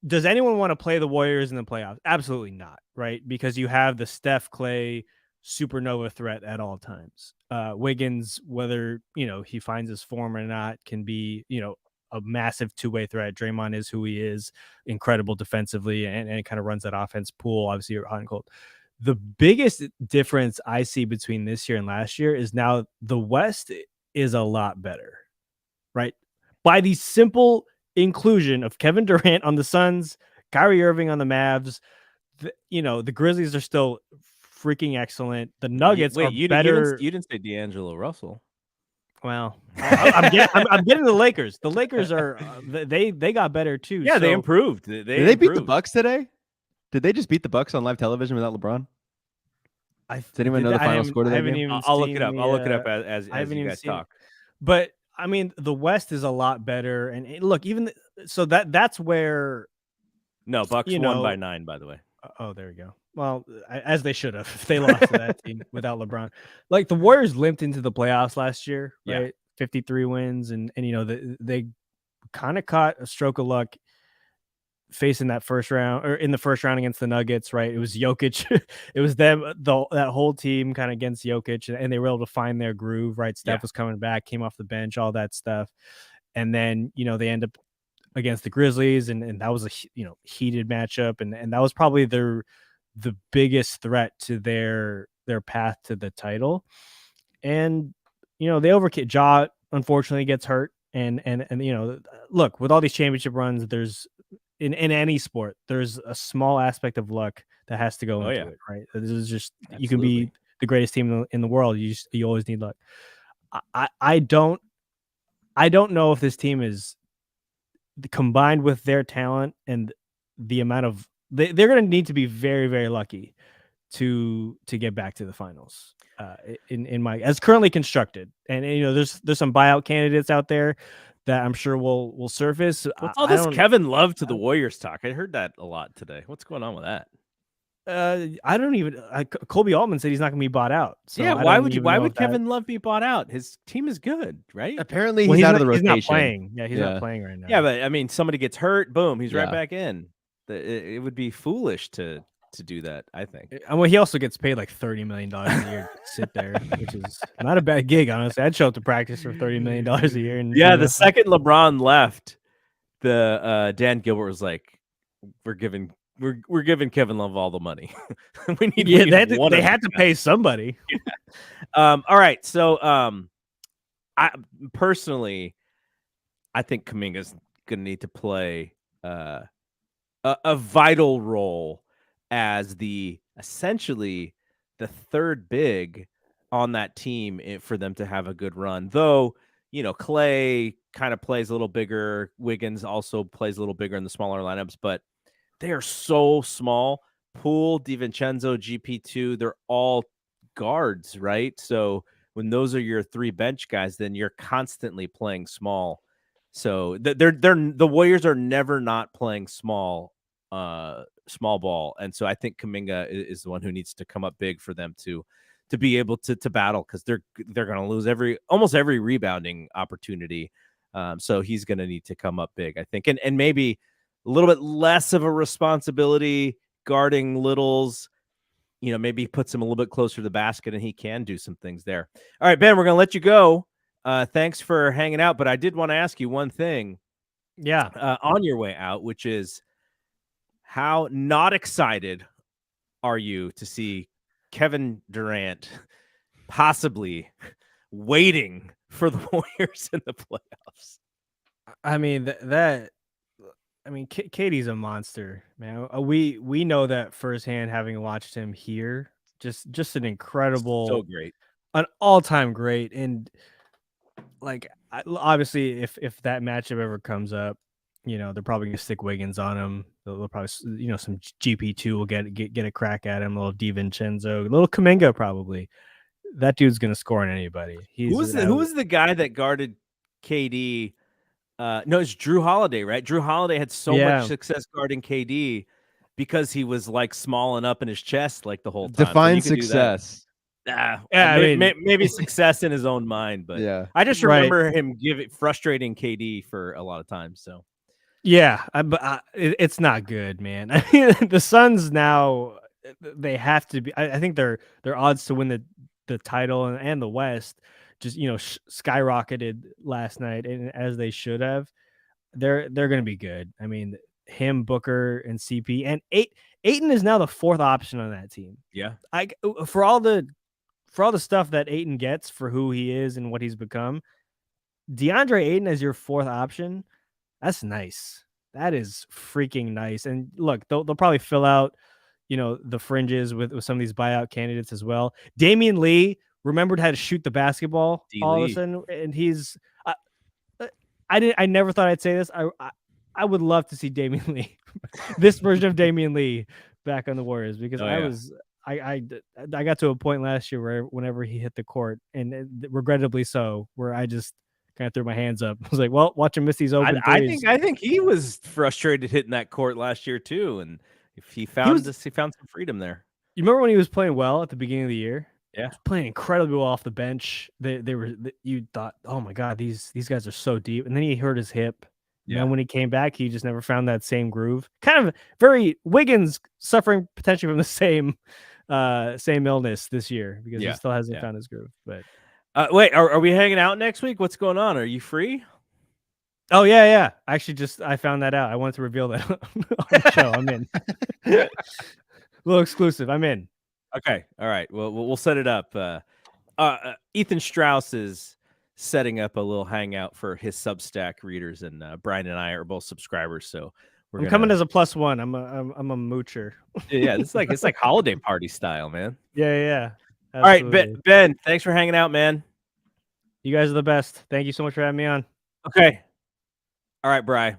Speaker 2: does anyone want to play the Warriors in the playoffs? Absolutely not, right? Because you have the Steph, Clay, supernova threat at all times. Wiggins, whether he finds his form or not, can be a massive 2-way threat. Draymond is who he is, incredible defensively, and kind of runs that offense. Poole, obviously, hot and cold. The biggest difference I see between this year and last year is now the West is a lot better, right? By the simple inclusion of Kevin Durant on the Suns, Kyrie Irving on the Mavs, the Grizzlies are still freaking excellent. The Nuggets are better.
Speaker 1: You didn't say D'Angelo Russell.
Speaker 2: Well, I'm getting the Lakers. The Lakers are they got better too.
Speaker 1: Yeah, they improved.
Speaker 3: Did they beat the Bucks today? Did they just beat the Bucks on live television without LeBron? Does anyone know the final score to that game?
Speaker 1: I'll look it up. I'll look it up as you guys talk.
Speaker 2: But I mean, the West is a lot better. And look, that's where.
Speaker 1: No, Bucks won by 9, by the way.
Speaker 2: Oh, there we go. Well, as they should have if they lost to that team without LeBron. Like the Warriors limped into the playoffs last year, right? Yeah. 53 wins, and they kind of caught a stroke of luck facing that first round, or in the first round against the Nuggets, right? It was Jokic. It was them, that whole team kind of against Jokic, and they were able to find their groove, right? Steph was coming back, came off the bench, all that stuff. And then, they end up against the Grizzlies, and that was a heated matchup, and that was probably the biggest threat to their path to the title. And they overcame. Ja unfortunately gets hurt, and look, with all these championship runs, there's in any sport there's a small aspect of luck that has to go into it, right? This is just Absolutely. You can be the greatest team in the world. You always need luck. I don't know if this team is combined with their talent and the amount of they're going to need to be very, very lucky to get back to the finals. In my as currently constructed, and there's some buyout candidates out there that I'm sure will surface.
Speaker 1: What's all this Kevin Love to the Warriors talk? I heard that a lot today. What's going on with that?
Speaker 2: I don't even. Kobe Altman said he's not going to be bought out. So
Speaker 1: yeah, why would Kevin Love be bought out? His team is good, right?
Speaker 3: Apparently, he's out of the rotation.
Speaker 2: He's not playing. Yeah, he's not playing right now.
Speaker 1: Yeah, but I mean, somebody gets hurt, boom, he's right back in. It would be foolish to do that, I think.
Speaker 2: Well, he also gets paid like $30 million a year to sit there, which is not a bad gig, honestly. I'd show up to practice for $30 million a year. And
Speaker 1: the second LeBron left, the Dan Gilbert was like, "We're giving Kevin Love all the money. we need
Speaker 2: they had to pay somebody."
Speaker 1: All right, so I personally, I think Kuminga's going to need to play a vital role as essentially the third big on that team for them to have a good run. Though, Clay kind of plays a little bigger. Wiggins also plays a little bigger in the smaller lineups, but they are so small. Poole, DiVincenzo, GP2, they're all guards, right? So when those are your three bench guys, then you're constantly playing small. So the Warriors are never not playing small ball, and so I think Kuminga is the one who needs to come up big for them to be able to battle, because they're going to lose almost every rebounding opportunity. So he's going to need to come up big, I think, and maybe a little bit less of a responsibility guarding Littles. Maybe puts him a little bit closer to the basket, and he can do some things there. All right, Ben, we're going to let you go. Thanks for hanging out, but I did want to ask you one thing.
Speaker 2: Yeah,
Speaker 1: on your way out, which is, how not excited are you to see Kevin Durant possibly waiting for the Warriors in the playoffs?
Speaker 2: I mean, Katie's a monster, man. We know that firsthand, having watched him here. Just an incredible,
Speaker 1: so great,
Speaker 2: an all-time great. And like, obviously, if that matchup ever comes up, they're probably gonna stick Wiggins on him. They'll probably, some GP2 will get a crack at him. A little DiVincenzo, a little Kuminga, probably. That dude's gonna score on anybody. Who
Speaker 1: was the guy that guarded KD? No, it's Drew Holiday, right? Drew Holiday had so much success guarding KD because he was like small and up in his chest like the whole time.
Speaker 3: Define success.
Speaker 1: Maybe success in his own mind, but I just remember him frustrating KD for a lot of times. So.
Speaker 2: Yeah, but it's not good, man. I mean, the Suns now, they have to be. I think their odds to win the title and the West just skyrocketed last night, and as they should have. They're going to be good. I mean, him, Booker, and CP, and Ayton is now the fourth option on that team.
Speaker 1: Yeah,
Speaker 2: for all the stuff that Ayton gets for who he is and what he's become, DeAndre Ayton as your fourth option. That's nice. That is freaking nice. And look, they'll probably fill out, the fringes with some of these buyout candidates as well. Damian Lee remembered how to shoot the basketball all of a sudden, and he's. I never thought I'd say this. I would love to see Damian Lee, this version of Damian Lee, back on the Warriors, because I got to a point last year where whenever he hit the court, and regrettably so, where I just kind of threw my hands up. I was like, well, watch him miss these open threes.
Speaker 1: I think he was frustrated hitting that court last year too, and if he found some freedom there.
Speaker 2: You remember when he was playing well at the beginning of the year?
Speaker 1: Yeah,
Speaker 2: he was playing incredibly well off the bench. You thought, oh my god, these guys are so deep. And then he hurt his hip. Yeah. And when he came back, he just never found that same groove. Kind of very Wiggins suffering potentially from the same illness this year, because he still hasn't found his groove. But
Speaker 1: wait, are we hanging out next week? What's going on? Are you free?
Speaker 2: Oh yeah. Actually, I found that out. I wanted to reveal that on the show. I'm in. A little exclusive. I'm in.
Speaker 1: Okay. All right. Well, we'll set it up. Ethan Strauss is setting up a little hangout for his Substack readers, and Brian and I are both subscribers. So
Speaker 2: I'm coming as a +1. I'm a moocher.
Speaker 1: Yeah, it's like holiday party style, man.
Speaker 2: Yeah.
Speaker 1: All right,
Speaker 2: Absolutely.
Speaker 1: Ben, thanks for hanging out, man.
Speaker 2: You guys are the best. Thank you so much for having me on.
Speaker 1: Okay. All right, Bri.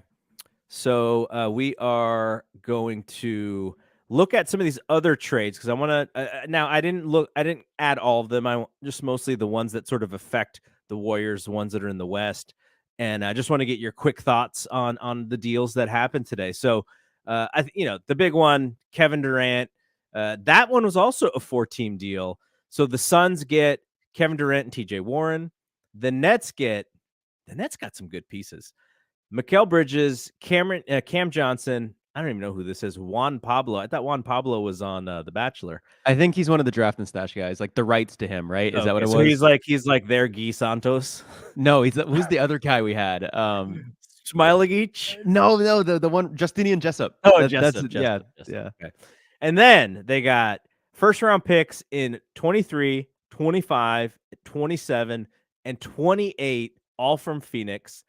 Speaker 1: So we are going to look at some of these other trades because I want to. Now, I didn't add all of them. I just mostly the ones that sort of affect the Warriors, the ones that are in the West, and I just want to get your quick thoughts on the deals that happened today. So, the big one, Kevin Durant. That one was also a 4-team deal. So the Suns get Kevin Durant and T.J. Warren. The Nets got some good pieces. Mikal Bridges, Cam Johnson. I don't even know who this is. Juan Pablo. I thought Juan Pablo was on The Bachelor.
Speaker 3: I think he's one of the draft and stash guys, like the rights to him, right? Is that what it was?
Speaker 1: So he's like their Guy Santos.
Speaker 3: No, who's the other guy we had?
Speaker 1: Smailagic?
Speaker 3: No, the one Justinian Jessup.
Speaker 1: Oh,
Speaker 3: Jessup.
Speaker 1: Jessup.
Speaker 3: Yeah.
Speaker 1: Okay. And then they got first round picks in 23, 25, 27, and 28, all from Phoenix,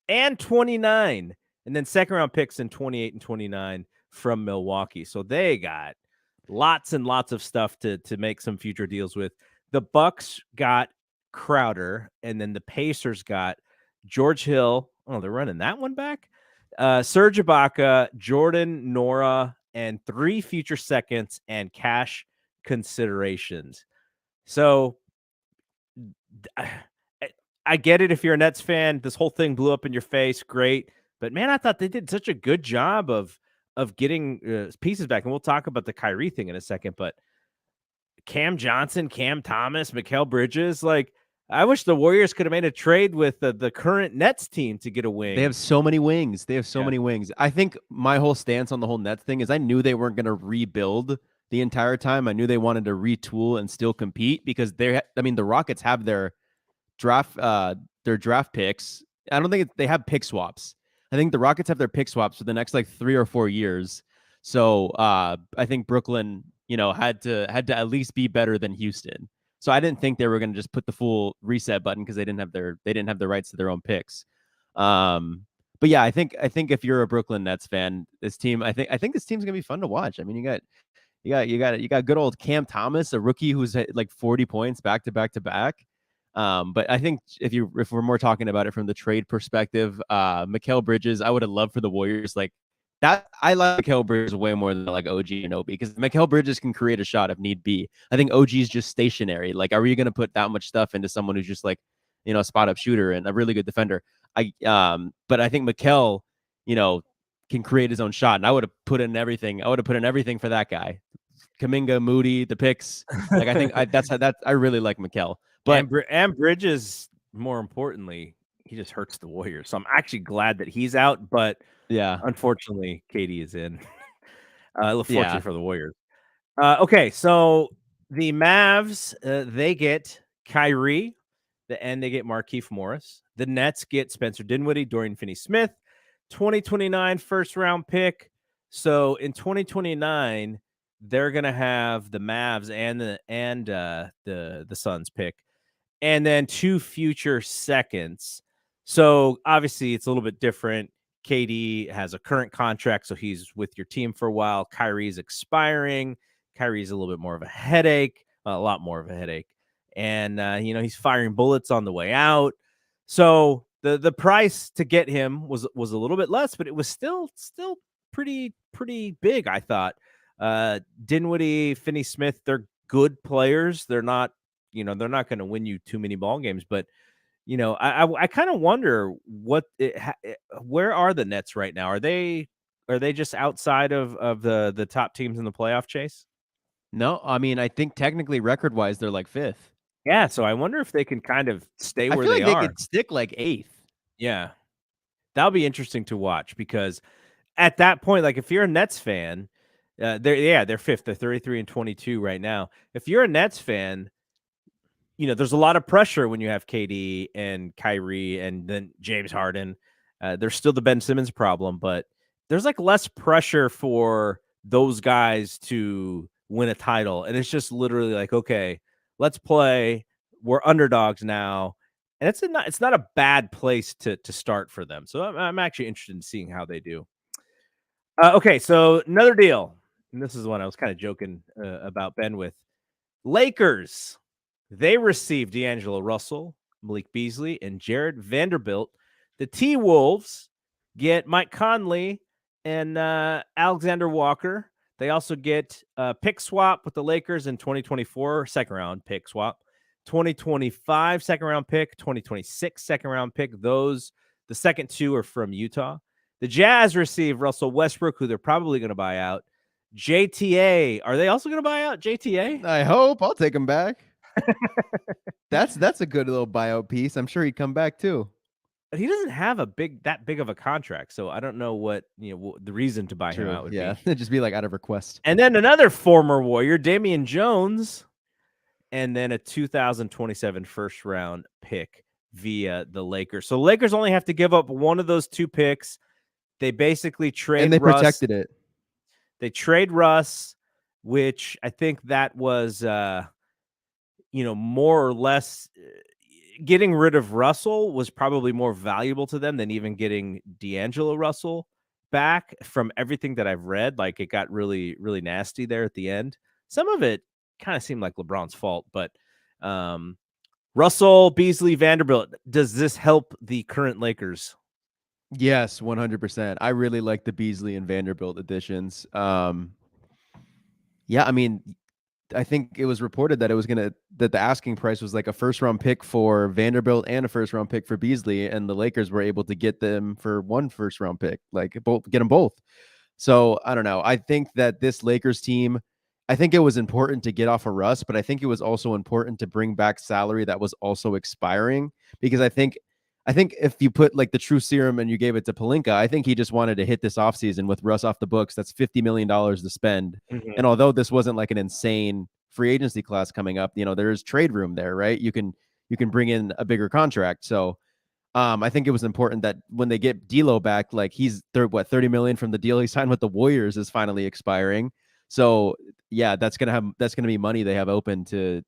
Speaker 1: and 29. And then second round picks in 28 and 29 from Milwaukee. So they got lots and lots of stuff to make some future deals with. The Bucks got Crowder, and then the Pacers got George Hill. Oh, they're running that one back. Serge Ibaka, Jordan, Nora, and 3 future seconds and cash considerations. So I get it if you're a Nets fan. This whole thing blew up in your face. Great. But, man, I thought they did such a good job of getting pieces back. And we'll talk about the Kyrie thing in a second. But Cam Johnson, Cam Thomas, Mikal Bridges, like, I wish the Warriors could have made a trade with the current Nets team to get a wing.
Speaker 3: They have so many wings. Many wings. I think my whole stance on the whole Nets thing is I knew they weren't going to rebuild the entire time. I knew they wanted to retool and still compete because the Rockets have their draft picks. I don't think they have pick swaps. I think the Rockets have their pick swaps for the next like 3 or 4 years. So I think Brooklyn, had to at least be better than Houston. So I didn't think they were going to just put the full reset button because they didn't have the rights to their own picks. But yeah, I think if you're a Brooklyn Nets fan, this team, I think this team's gonna be fun to watch. I mean, you got good old Cam Thomas, a rookie who's at like 40 points back to back to back. But I think if we're more talking about it from the trade perspective, Mikal Bridges, I would have loved for the Warriors like that. I like Mikal Bridges way more than like OG and Obi because Mikal Bridges can create a shot if need be. I think OG is just stationary. Like, are you going to put that much stuff into someone who's just like, a spot up shooter and a really good defender? But I think Mikal, can create his own shot, and I would have put in everything. For that guy. Kuminga, Moody, the picks. Like, I think I really like Mikal. But
Speaker 1: and Bridges, more importantly, he just hurts the Warriors. So I'm actually glad that he's out, but
Speaker 3: yeah,
Speaker 1: unfortunately, KD is in. Fortunately for the Warriors. Okay, so the Mavs, they get Kyrie, and they get Markieff Morris. The Nets get Spencer Dinwiddie, Dorian Finney-Smith, 2029 first-round pick. So in 2029, they're gonna have the Mavs and the Suns pick, and then 2 future seconds. So obviously, it's a little bit different. KD has a current contract, so he's with your team for a while. Kyrie's expiring. Kyrie's a little bit more of a headache, a lot more of a headache. And, he's firing bullets on the way out. So the price to get him was a little bit less, but it was still pretty big, I thought. Dinwiddie, Finney-Smith, they're good players. They're not going to win you too many ball games, but I kind of wonder where are the Nets right now? Are they just outside of the top teams in the playoff chase?
Speaker 3: No, I mean, I think technically record-wise, they're like 5th.
Speaker 1: Yeah, so I wonder if they can kind of stay where
Speaker 3: they
Speaker 1: are.
Speaker 3: They could stick like 8th.
Speaker 1: Yeah, that'll be interesting to watch because at that point, like if you're a Nets fan, they're 5th. They're 33 and 22 right now. If you're a Nets fan, there's a lot of pressure when you have KD and Kyrie and then James Harden. There's still the Ben Simmons problem, but there's like less pressure for those guys to win a title. And it's just literally like, okay, let's play. We're underdogs now. And it's not a bad place to start for them. So I'm actually interested in seeing how they do. Okay, so another deal. And this is one I was kind of joking about Ben with. Lakers, they received D'Angelo Russell, Malik Beasley, and Jared Vanderbilt. The T-Wolves get Mike Conley and Alexander Walker. They also get a pick swap with the Lakers in 2024, second-round pick swap. 2025 second-round pick, 2026 second-round pick. Those, the second two are from Utah. The Jazz receive Russell Westbrook, who they're probably going to buy out. JTA, are they also going to buy out JTA?
Speaker 3: I hope. I'll take him back. That's a good little buyout piece. I'm sure he'd come back too.
Speaker 1: But he doesn't have that big of a contract, so I don't know what the reason to buy him out would be.
Speaker 3: It'd just be like out of request.
Speaker 1: And then another former Warrior, Damian Jones, and then a 2027 first round pick via the Lakers. So Lakers only have to give up one of those two picks. They basically trade
Speaker 3: and they
Speaker 1: Russ.
Speaker 3: Protected it.
Speaker 1: They trade Russ, which I think that was more or less getting rid of Russell was probably more valuable to them than even getting D'Angelo Russell back. From everything that I've read, like it got really, really nasty there at the end. Some of it kind of seemed like LeBron's fault, but Russell, Beasley, Vanderbilt, does this help the current Lakers?
Speaker 3: Yes, 100%. I really like the Beasley and Vanderbilt additions. Yeah, I mean, I think it was reported that that the asking price was like a first round pick for Vanderbilt and a first round pick for Beasley, and the Lakers were able to get them for one first round pick, get them both. So I don't know. I think that this Lakers team, I think it was important to get off of Russ, but I think it was also important to bring back salary that was also expiring, because I think if you put like the true serum and you gave it to Pelinka, I think he just wanted to hit this offseason with Russ off the books. That's $50 million to spend.
Speaker 1: Mm-hmm.
Speaker 3: And although this wasn't like an insane free agency class coming up, there is trade room there, right? You can bring in a bigger contract. So I think it was important that when they get D'Lo back, like $30 million from the deal he signed with the Warriors is finally expiring. So yeah, that's gonna be money they have open to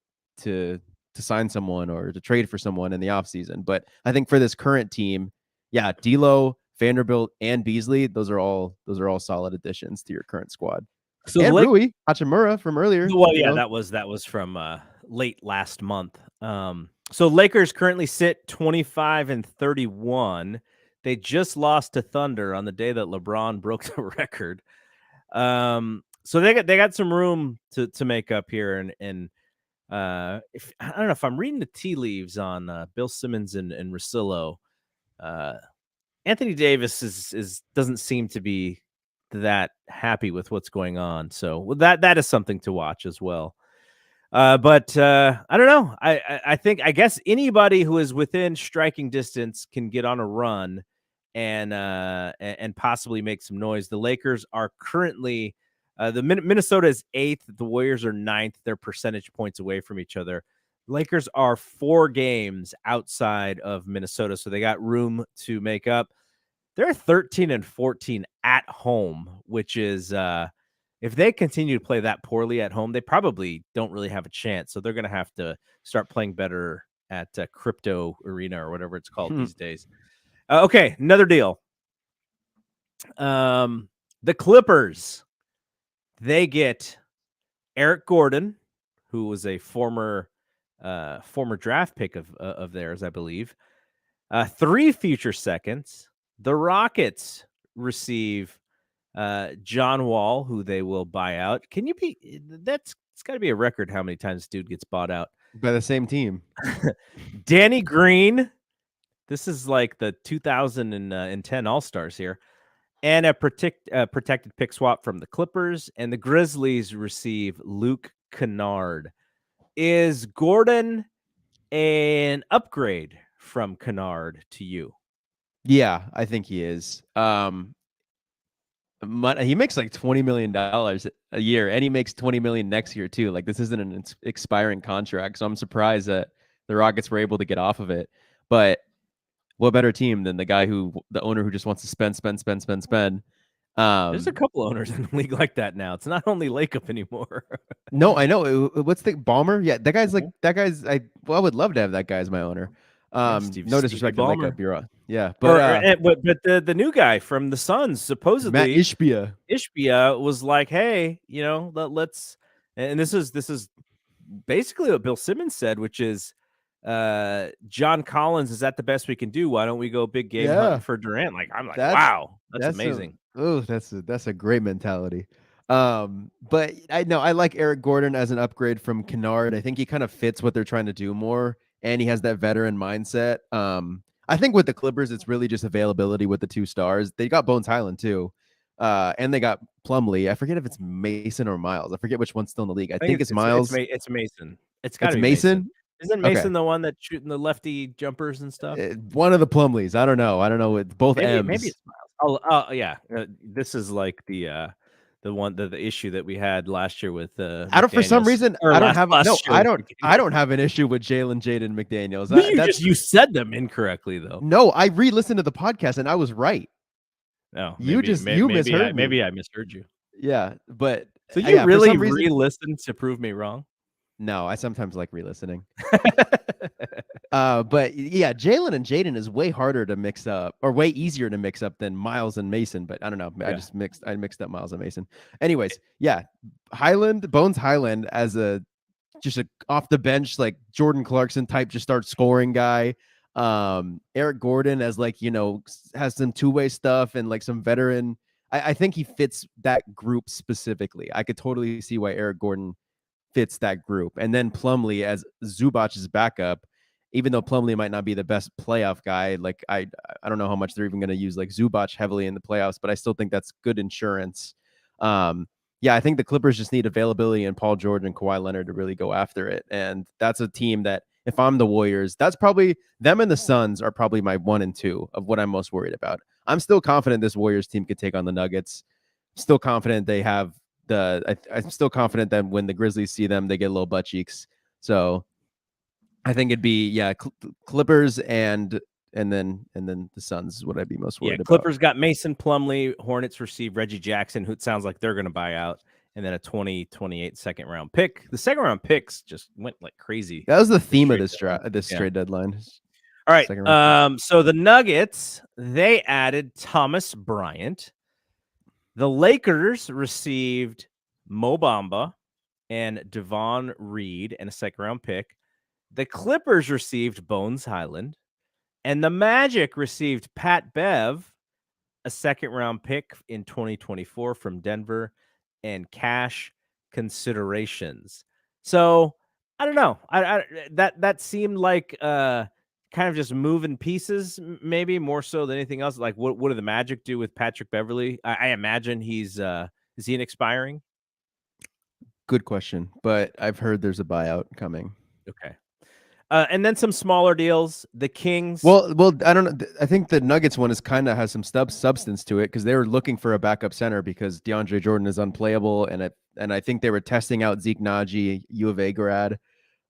Speaker 3: sign someone or to trade for someone in the offseason. But I think for this current team, yeah, D'Lo, Vanderbilt, and Beasley, those are all solid additions to your current squad.
Speaker 1: So
Speaker 3: and Rui Hachimura from earlier.
Speaker 1: Well, yeah, that was from late last month. So Lakers currently sit 25-31. They just lost to Thunder on the day that LeBron broke the record. So they got some room to make up here, and if I don't know if I'm reading the tea leaves on Bill Simmons and Russillo, Anthony Davis doesn't seem to be that happy with what's going on. So that is something to watch as well. But I don't know. I guess anybody who is within striking distance can get on a run and possibly make some noise. The Lakers are currently Minnesota is 8th. The Warriors are 9th. They're percentage points away from each other. Lakers are 4 games outside of Minnesota, so they got room to make up. They're 13-14 at home, which is if they continue to play that poorly at home, they probably don't really have a chance. So they're going to have to start playing better at Crypto Arena or whatever it's called these days. Okay, another deal. The Clippers, they get Eric Gordon, who was a former draft pick of theirs, I believe. 3 future seconds. The Rockets receive John Wall, who they will buy out. It's got to be a record how many times this dude gets bought out
Speaker 3: by the same team.
Speaker 1: Danny Green. This is like the 2010 All-Stars here. And a protected pick swap from the Clippers, and the Grizzlies receive Luke Kennard. Is Gordon an upgrade from Kennard to you?
Speaker 3: Yeah, I think he is. He makes like $20 million a year, and he makes $20 million next year too. Like, this isn't an expiring contract, so I'm surprised that the Rockets were able to get off of it. But what better team than the owner who just wants to spend.
Speaker 1: There's a couple owners in the league like that now. It's not only Lakeup anymore.
Speaker 3: No, I know. What's the Ballmer? Yeah, I would love to have that guy as my owner. No disrespect to Lakeup, you're on. Yeah, but
Speaker 1: the new guy from the Suns, supposedly
Speaker 3: Matt Ishbia
Speaker 1: was like, hey, let's. And this is basically what Bill Simmons said, which is John Collins, is that the best we can do? Why don't we go big game hunting for Durant? Like, I'm like, wow, that's amazing.
Speaker 4: That's a great mentality. But I know I like Eric Gordon as an upgrade from Kennard. I think he kind of fits what they're trying to do more, and he has that veteran mindset. I think with the Clippers, it's really just availability with the 2 stars. They got Bones Highland too. And they got Plumlee. I forget if it's Mason or Miles. I forget which one's still in the league. I think it's Miles.
Speaker 1: It's Mason. It's got to be
Speaker 4: Mason.
Speaker 1: Isn't Mason the one that's shooting the lefty jumpers and stuff?
Speaker 4: One of the Plumlees. I don't know. With both M's.
Speaker 1: Maybe it's Miles. Oh yeah. This is like the issue that we had last year with
Speaker 4: for some reason I don't have an issue with Jalen Jaden McDaniels.
Speaker 1: You said them incorrectly though.
Speaker 4: No, I re-listened to the podcast and I was right.
Speaker 1: No,
Speaker 4: you misheard me.
Speaker 1: Maybe I misheard you.
Speaker 4: Yeah, but
Speaker 1: so you really re-listened to prove me wrong?
Speaker 4: No, I sometimes like re-listening. But yeah, Jalen and Jaden is way harder to mix up, or way easier to mix up than Miles and Mason. But I don't know. Yeah. I mixed up Miles and Mason. Anyways, yeah, Bones Highland as just a off the bench like Jordan Clarkson type, just start scoring guy. Eric Gordon as has some two-way stuff and like some veteran. I think he fits that group specifically. I could totally see why Eric Gordon fits that group. And then Plumlee as Zubac's backup, even though Plumlee might not be the best playoff guy. Like I don't know how much they're even going to use like Zubac heavily in the playoffs, but I still think that's good insurance. Yeah, I think the Clippers just need availability and Paul George and Kawhi Leonard to really go after it. And that's a team that if I'm the Warriors, that's probably them, and the Suns are probably my 1 and 2 of what I'm most worried about. I'm still confident this Warriors team could take on the Nuggets. Still confident they have I'm still confident that when the Grizzlies see them, they get a little butt cheeks. So I think it'd be Clippers and then the Suns is what I'd be most worried about.
Speaker 1: Clippers got Mason Plumlee. Hornets receive Reggie Jackson, who it sounds like they're going to buy out, and then a 2028 second round pick. The second round picks just went like crazy.
Speaker 4: That was the theme of this trade deadline.
Speaker 1: All right. So the Nuggets, they added Thomas Bryant. The Lakers received Mo Bamba and Devon Reed and a second round pick. The Clippers received Bones Highland, and the Magic received Pat Bev, a second round pick in 2024 from Denver, and cash considerations. So I don't know. That seemed like kind of just moving pieces, maybe more so than anything else. Like what do the Magic do with Patrick Beverley? I imagine is he an expiring?
Speaker 4: Good question, but I've heard there's a buyout coming.
Speaker 1: Okay. And then some smaller deals. The Kings.
Speaker 4: Well, I don't know. I think the Nuggets one has some substance to it because they were looking for a backup center because DeAndre Jordan is unplayable, and I think they were testing out Zeke Naji, U of A grad,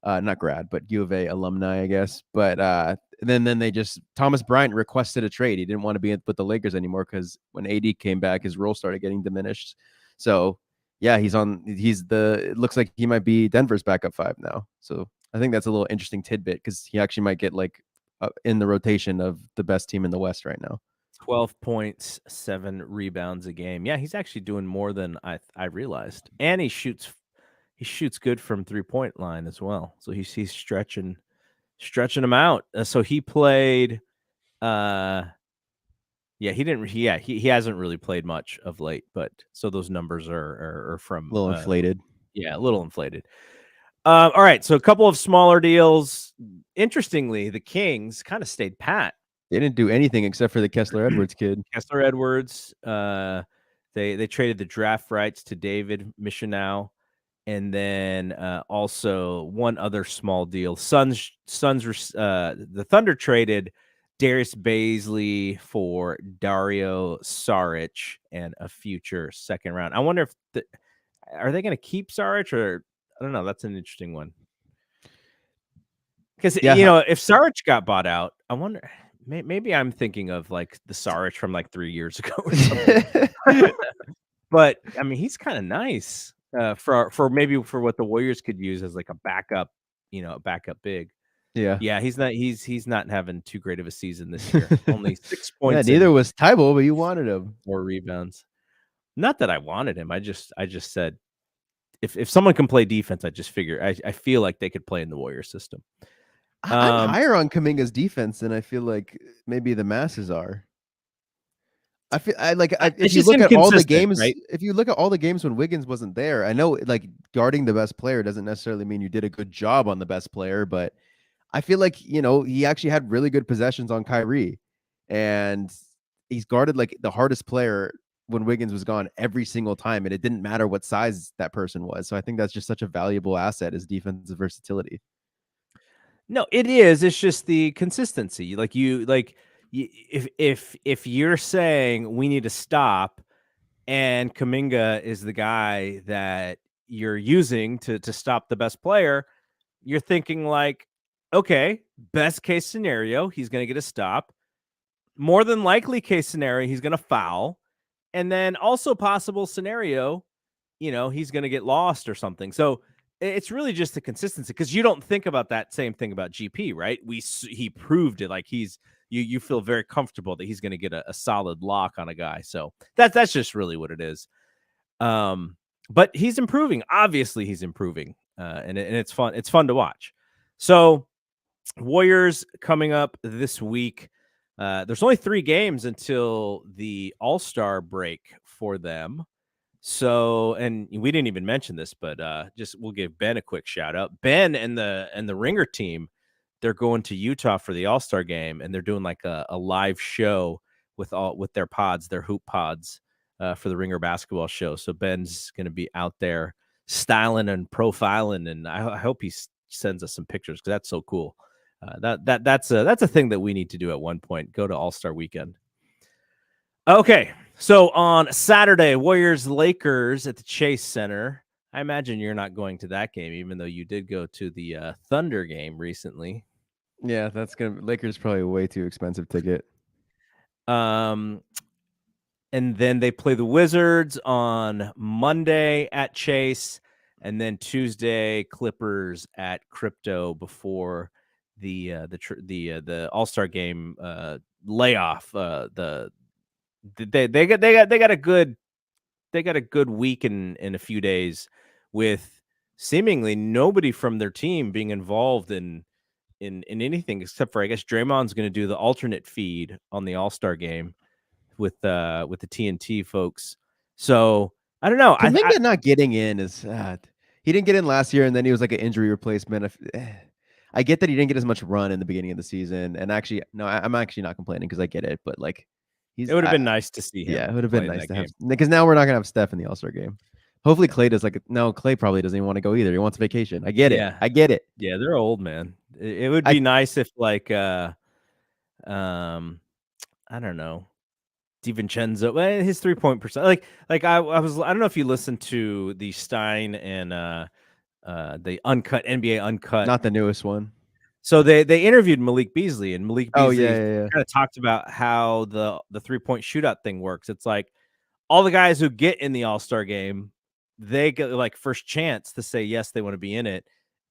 Speaker 4: not grad, but U of A alumni, I guess. But then they just Thomas Bryant requested a trade. He didn't want to be with the Lakers anymore because when AD came back, his role started getting diminished. So yeah, it looks like he might be Denver's backup 5 now. So I think that's a little interesting tidbit because he actually might get in the rotation of the best team in the West right now.
Speaker 1: 12 points, 7 rebounds a game. Yeah, he's actually doing more than I realized. And he shoots good from 3-point line as well. So he's stretching him out. So he played he hasn't really played much of late, but so those numbers are from
Speaker 4: a little inflated.
Speaker 1: Yeah, a little inflated. All right, so a couple of smaller deals. Interestingly, the Kings kind of stayed pat.
Speaker 4: They didn't do anything except for the Kessler Edwards kid.
Speaker 1: Kessler Edwards. They traded the draft rights to David Michinow, and then also one other small deal. The Thunder traded Darius Baisley for Dario Saric and a future second round. I wonder if are they going to keep Saric, or I don't know. That's an interesting one. Because, if Saric got bought out, I wonder, maybe I'm thinking of like the Saric from like 3 years ago or something. But I mean, he's kind of nice for what the Warriors could use as like a backup, a backup big. Yeah. He's not having too great of a season this year. Only 6 points.
Speaker 4: Yeah, neither was Tybalt, but you wanted him.
Speaker 1: 4 rebounds. Not that I wanted him. I just said if someone can play defense, I just figure I feel like they could play in the Warriors system.
Speaker 4: I'm higher on Kuminga's defense than I feel like maybe the masses are. I feel if you look at all the games,
Speaker 1: right?
Speaker 4: if you look at all the games when Wiggins wasn't there, I know like guarding the best player doesn't necessarily mean you did a good job on the best player, but I feel like, he actually had really good possessions on Kyrie, and he's guarded like the hardest player when Wiggins was gone every single time, and it didn't matter what size that person was. So I think that's just such a valuable asset, is defensive versatility.
Speaker 1: No, it is. It's just the consistency. If you're saying we need to stop, and Kuminga is the guy that you're using to stop the best player, you're thinking like, okay, best case scenario, he's going to get a stop. More than likely case scenario, he's going to foul. And then also possible scenario, he's going to get lost or something. So it's really just the consistency, because you don't think about that same thing about GP, right? He proved it. Like you feel very comfortable that he's going to get a solid lock on a guy. So that's just really what it is. But he's improving. Obviously, he's improving, and it's fun. It's fun to watch. So Warriors coming up this week. There's only 3 games until the All-Star break for them. So, and we didn't even mention this, but we'll give Ben a quick shout out. Ben and the Ringer team, they're going to Utah for the All-Star game, and they're doing like a live show with their pods, their hoop pods, for the Ringer basketball show. So Ben's going to be out there styling and profiling, and I hope he sends us some pictures, because that's so cool. That's a thing that we need to do at one point. Go to All-Star weekend. Okay, so on Saturday, Warriors-Lakers at the Chase Center. I imagine you're not going to that game, even though you did go to the Thunder game recently.
Speaker 4: Yeah, Lakers probably a way too expensive ticket.
Speaker 1: And then they play the Wizards on Monday at Chase, and then Tuesday Clippers at Crypto before the All-Star game layoff. They got a good week in a few days, with seemingly nobody from their team being involved in anything, except for, I guess, Draymond's going to do the alternate feed on the All-Star game with the TNT folks. So I don't know.
Speaker 4: Kuminga not getting in is he didn't get in last year, and then he was like an injury replacement. I get that he didn't get as much run in the beginning of the season, and actually, no, I'm actually not complaining, because I get it, but like,
Speaker 1: it would have been nice to see him.
Speaker 4: Yeah, it would have been nice to have, because now we're not gonna have Steph in the All-Star game. Hopefully, Clay does. No, Clay probably doesn't even want to go either. He wants vacation. I get it.
Speaker 1: Yeah.
Speaker 4: I get it.
Speaker 1: Yeah, they're old, man. It would be nice if, like, I don't know, DiVincenzo, his 3-point percent. Like I don't know if you listened to the Stein and the uncut NBA uncut,
Speaker 4: Not the newest one.
Speaker 1: So they interviewed Malik Beasley, and Malik Beasley
Speaker 4: yeah.
Speaker 1: kind of talked about how the 3-point shootout thing works. It's like all the guys who get in the All-Star game, they get like first chance to say yes, they want to be in it,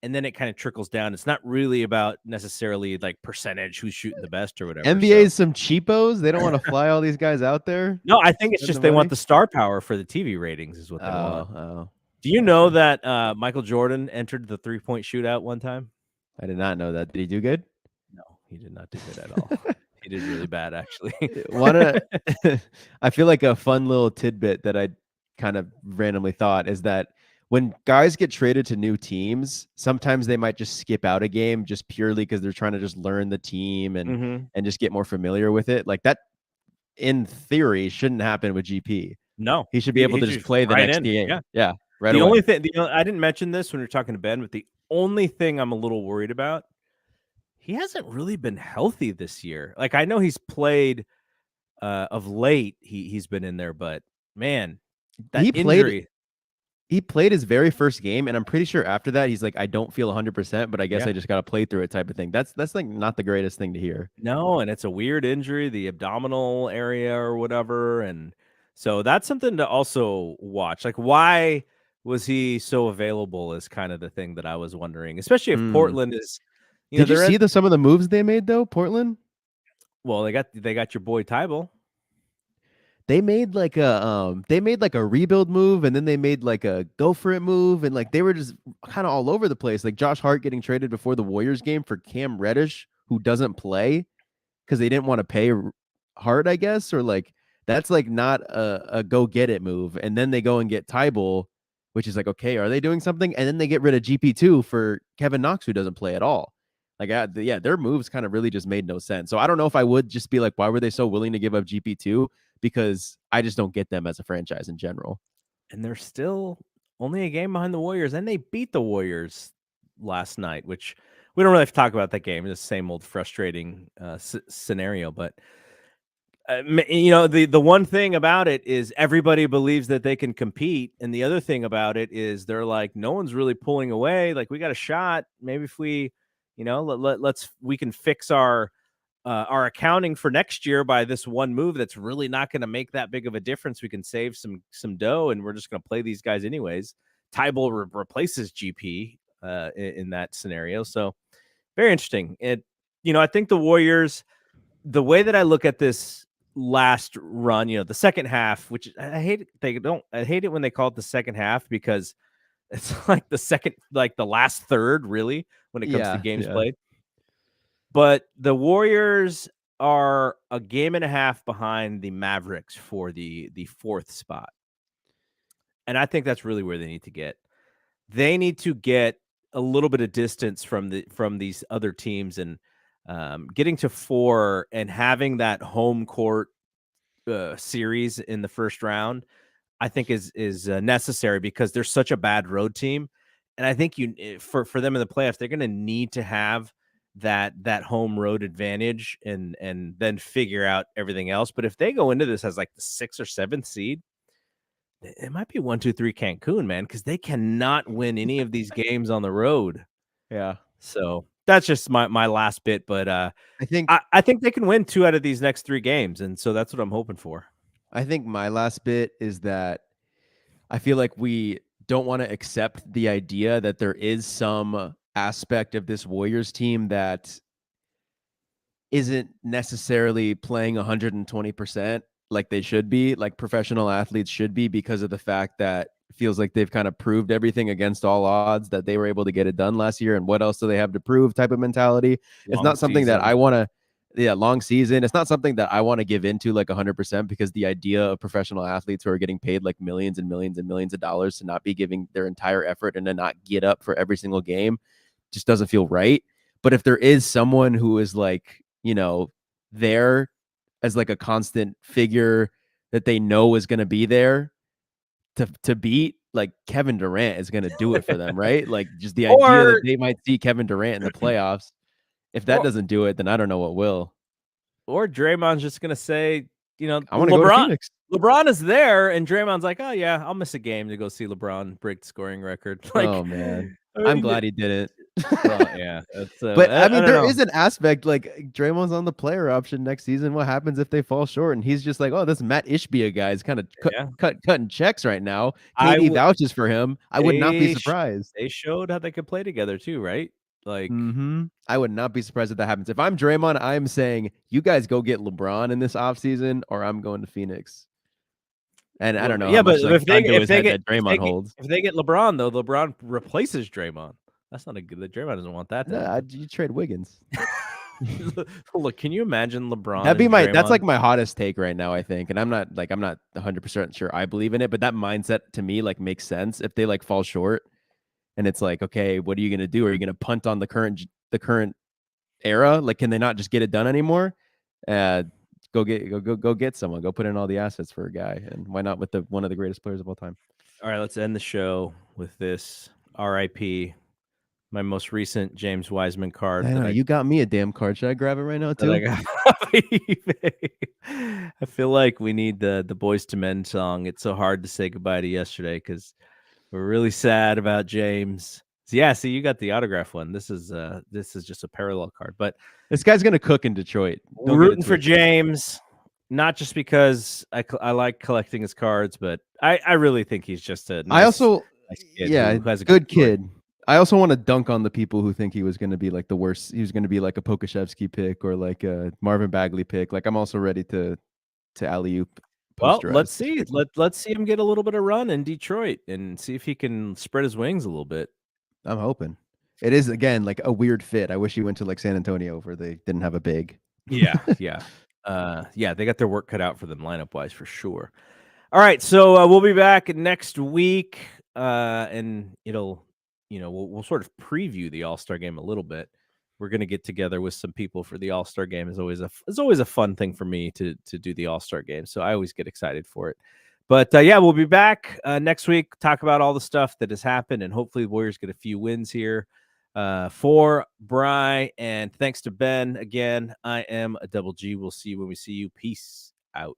Speaker 1: and then it kind of trickles down. It's not really about necessarily like percentage, who's shooting the best or whatever.
Speaker 4: NBA's some cheapos. They don't want to fly all these guys out there.
Speaker 1: No, I think it's just they want the star power for the TV ratings is what they want.
Speaker 4: Oh.
Speaker 1: Do you know that Michael Jordan entered the 3-point shootout one time?
Speaker 4: I did not know that. Did he do good?
Speaker 1: No, he did not do good at all. He did really bad, actually.
Speaker 4: I feel like a fun little tidbit that I kind of randomly thought is that when guys get traded to new teams, sometimes they might just skip out a game just purely because they're trying to just learn the team and just get more familiar with it. Like that, in theory, shouldn't happen with GP.
Speaker 1: No,
Speaker 4: he should be able to just play the next game. Yeah. Right.
Speaker 1: The only thing, I didn't mention this when we were talking to Ben, but the only thing I'm a little worried about, he hasn't really been healthy this year. Like, I know he's played of late. He's been in there, but man, that injury.
Speaker 4: He played his very first game, and I'm pretty sure after that he's like, I don't feel 100%, but I guess I just got to play through it, type of thing. That's like not the greatest thing to hear.
Speaker 1: No, and it's a weird injury, the abdominal area or whatever, and so that's something to also watch. Like, why was he so available is kind of the thing that I was wondering, especially if Portland is.
Speaker 4: Did you see some of the moves they made though, Portland?
Speaker 1: Well, they got your boy Tybal.
Speaker 4: they made like a rebuild move, and then they made like a go for it move, and like they were just kind of all over the place. Like Josh Hart getting traded before the Warriors game for Cam Reddish, who doesn't play because they didn't want to pay Hart, I guess, or like that's like not a go get it move. And then they go and get Tybal, which is like, okay, are they doing something? And then they get rid of GP2 for Kevin Knox, who doesn't play at all. Like, yeah, their moves kind of really just made no sense. So I don't know if I would just be like, why were they so willing to give up GP2? Because I just don't get them as a franchise in general.
Speaker 1: And they're still only a game behind the Warriors, and they beat the Warriors last night, which we don't really have to talk about that game. It's the same old frustrating scenario. But, the one thing about it is everybody believes that they can compete. And the other thing about it is they're like, no one's really pulling away. Like, we got a shot. Maybe if we, we can fix our accounting for next year by this one move that's really not going to make that big of a difference. We can save some dough, and we're just going to play these guys anyways. Tybal replaces GP in that scenario, so very interesting. I think the Warriors, the way that I look at this last run, the second half, which I hate it when they call it the second half, because it's like the last third, really, when it comes to games played. But the Warriors are a game and a half behind the Mavericks for the fourth spot. And I think that's really where they need to get. They need to get a little bit of distance from these other teams, and getting to 4 and having that home court series in the first round, I think is necessary, because they're such a bad road team. And I think for them in the playoffs, they're going to need to have that home road advantage, and then figure out everything else. But if they go into this as like the 6th or 7th seed, it might be 1, 2, 3 Cancun, man, because they cannot win any of these games on the road.
Speaker 4: Yeah.
Speaker 1: So that's just my last bit. But I think they can win 2 out of these next 3 games, and so that's what I'm hoping for.
Speaker 4: I think my last bit is that I feel like we don't want to accept the idea that there is some aspect of this Warriors team that isn't necessarily playing 120% like they should be, like professional athletes should be, because of the fact that it feels like they've kind of proved everything against all odds, that they were able to get it done last year. And what else do they have to prove type of mentality? It's not something that I want to, long season. It's not something that I want to give into like 100%, because the idea of professional athletes who are getting paid like millions and millions and millions of dollars to not be giving their entire effort and to not get up for every single game just doesn't feel right. But if there is someone who is like, there as like a constant figure that they know is going to be there to beat, like Kevin Durant is going to do it for them, right? Like just the idea that they might see Kevin Durant in the playoffs. If that doesn't do it, then I don't know what will.
Speaker 1: Or Draymond's just going to say,
Speaker 4: I want to go to Phoenix.
Speaker 1: LeBron is there, and Draymond's like, oh yeah, I'll miss a game to go see LeBron break the scoring record. Like,
Speaker 4: oh man, I'm glad he didn't.
Speaker 1: Well, yeah,
Speaker 4: but I mean, there is an aspect like Draymond's on the player option next season. What happens if they fall short? And he's just like, oh, this Matt Ishbia guy is kind of cutting checks right now. KD vouches for him. I would not be surprised.
Speaker 1: They showed how they could play together too, right? Like,
Speaker 4: I would not be surprised if that happens. If I'm Draymond, I'm saying you guys go get LeBron in this offseason, or I'm going to Phoenix. And I don't know.
Speaker 1: Yeah, but
Speaker 4: if they get
Speaker 1: LeBron, though, LeBron replaces Draymond. That's not a good. Draymond doesn't want that.
Speaker 4: Yeah, you trade Wiggins.
Speaker 1: Look, can you imagine LeBron?
Speaker 4: That's like my hottest take right now, I think. And I'm not 100% sure I believe in it, but that mindset to me like makes sense. If they like fall short, and it's like, okay, what are you gonna do? Are you gonna punt on the current era? Like, can they not just get it done anymore? Go get someone. Go put in all the assets for a guy, and why not with one of the greatest players of all time?
Speaker 1: All right, let's end the show with this. R.I.P. My most recent James Wiseman card.
Speaker 4: You got me a damn card. Should I grab it right now too?
Speaker 1: I feel like we need the Boys to Men song. It's so hard to say goodbye to yesterday because we're really sad about James. Yeah, see, you got the autograph one. This is just a parallel card, but
Speaker 4: this guy's gonna cook in Detroit.
Speaker 1: We're rooting for James, not just because I like collecting his cards, but I really think he's just a nice kid who has a
Speaker 4: good kid. I also want to dunk on the people who think he was going to be like the worst. He was going to be like a Pokashevsky pick or like a Marvin Bagley pick. Like I'm also ready to alley-oop
Speaker 1: Well,
Speaker 4: posterized.
Speaker 1: let's see. Let's see him get a little bit of run in Detroit and see if he can spread his wings a little bit.
Speaker 4: I'm hoping. It is again like a weird fit. I wish he went to like San Antonio where they didn't have a big.
Speaker 1: Yeah. Yeah, they got their work cut out for them lineup wise for sure. All right, so we'll be back next week, and we'll sort of preview the All-Star game a little bit. We're gonna get together with some people for the All-Star game. It's always a fun thing for me to do the All-Star game, so I always get excited for it. But yeah, we'll be back next week, talk about all the stuff that has happened, and hopefully the Warriors get a few wins here. For Bry, and thanks to Ben again. I am a Double G. We'll see you when we see you. Peace out.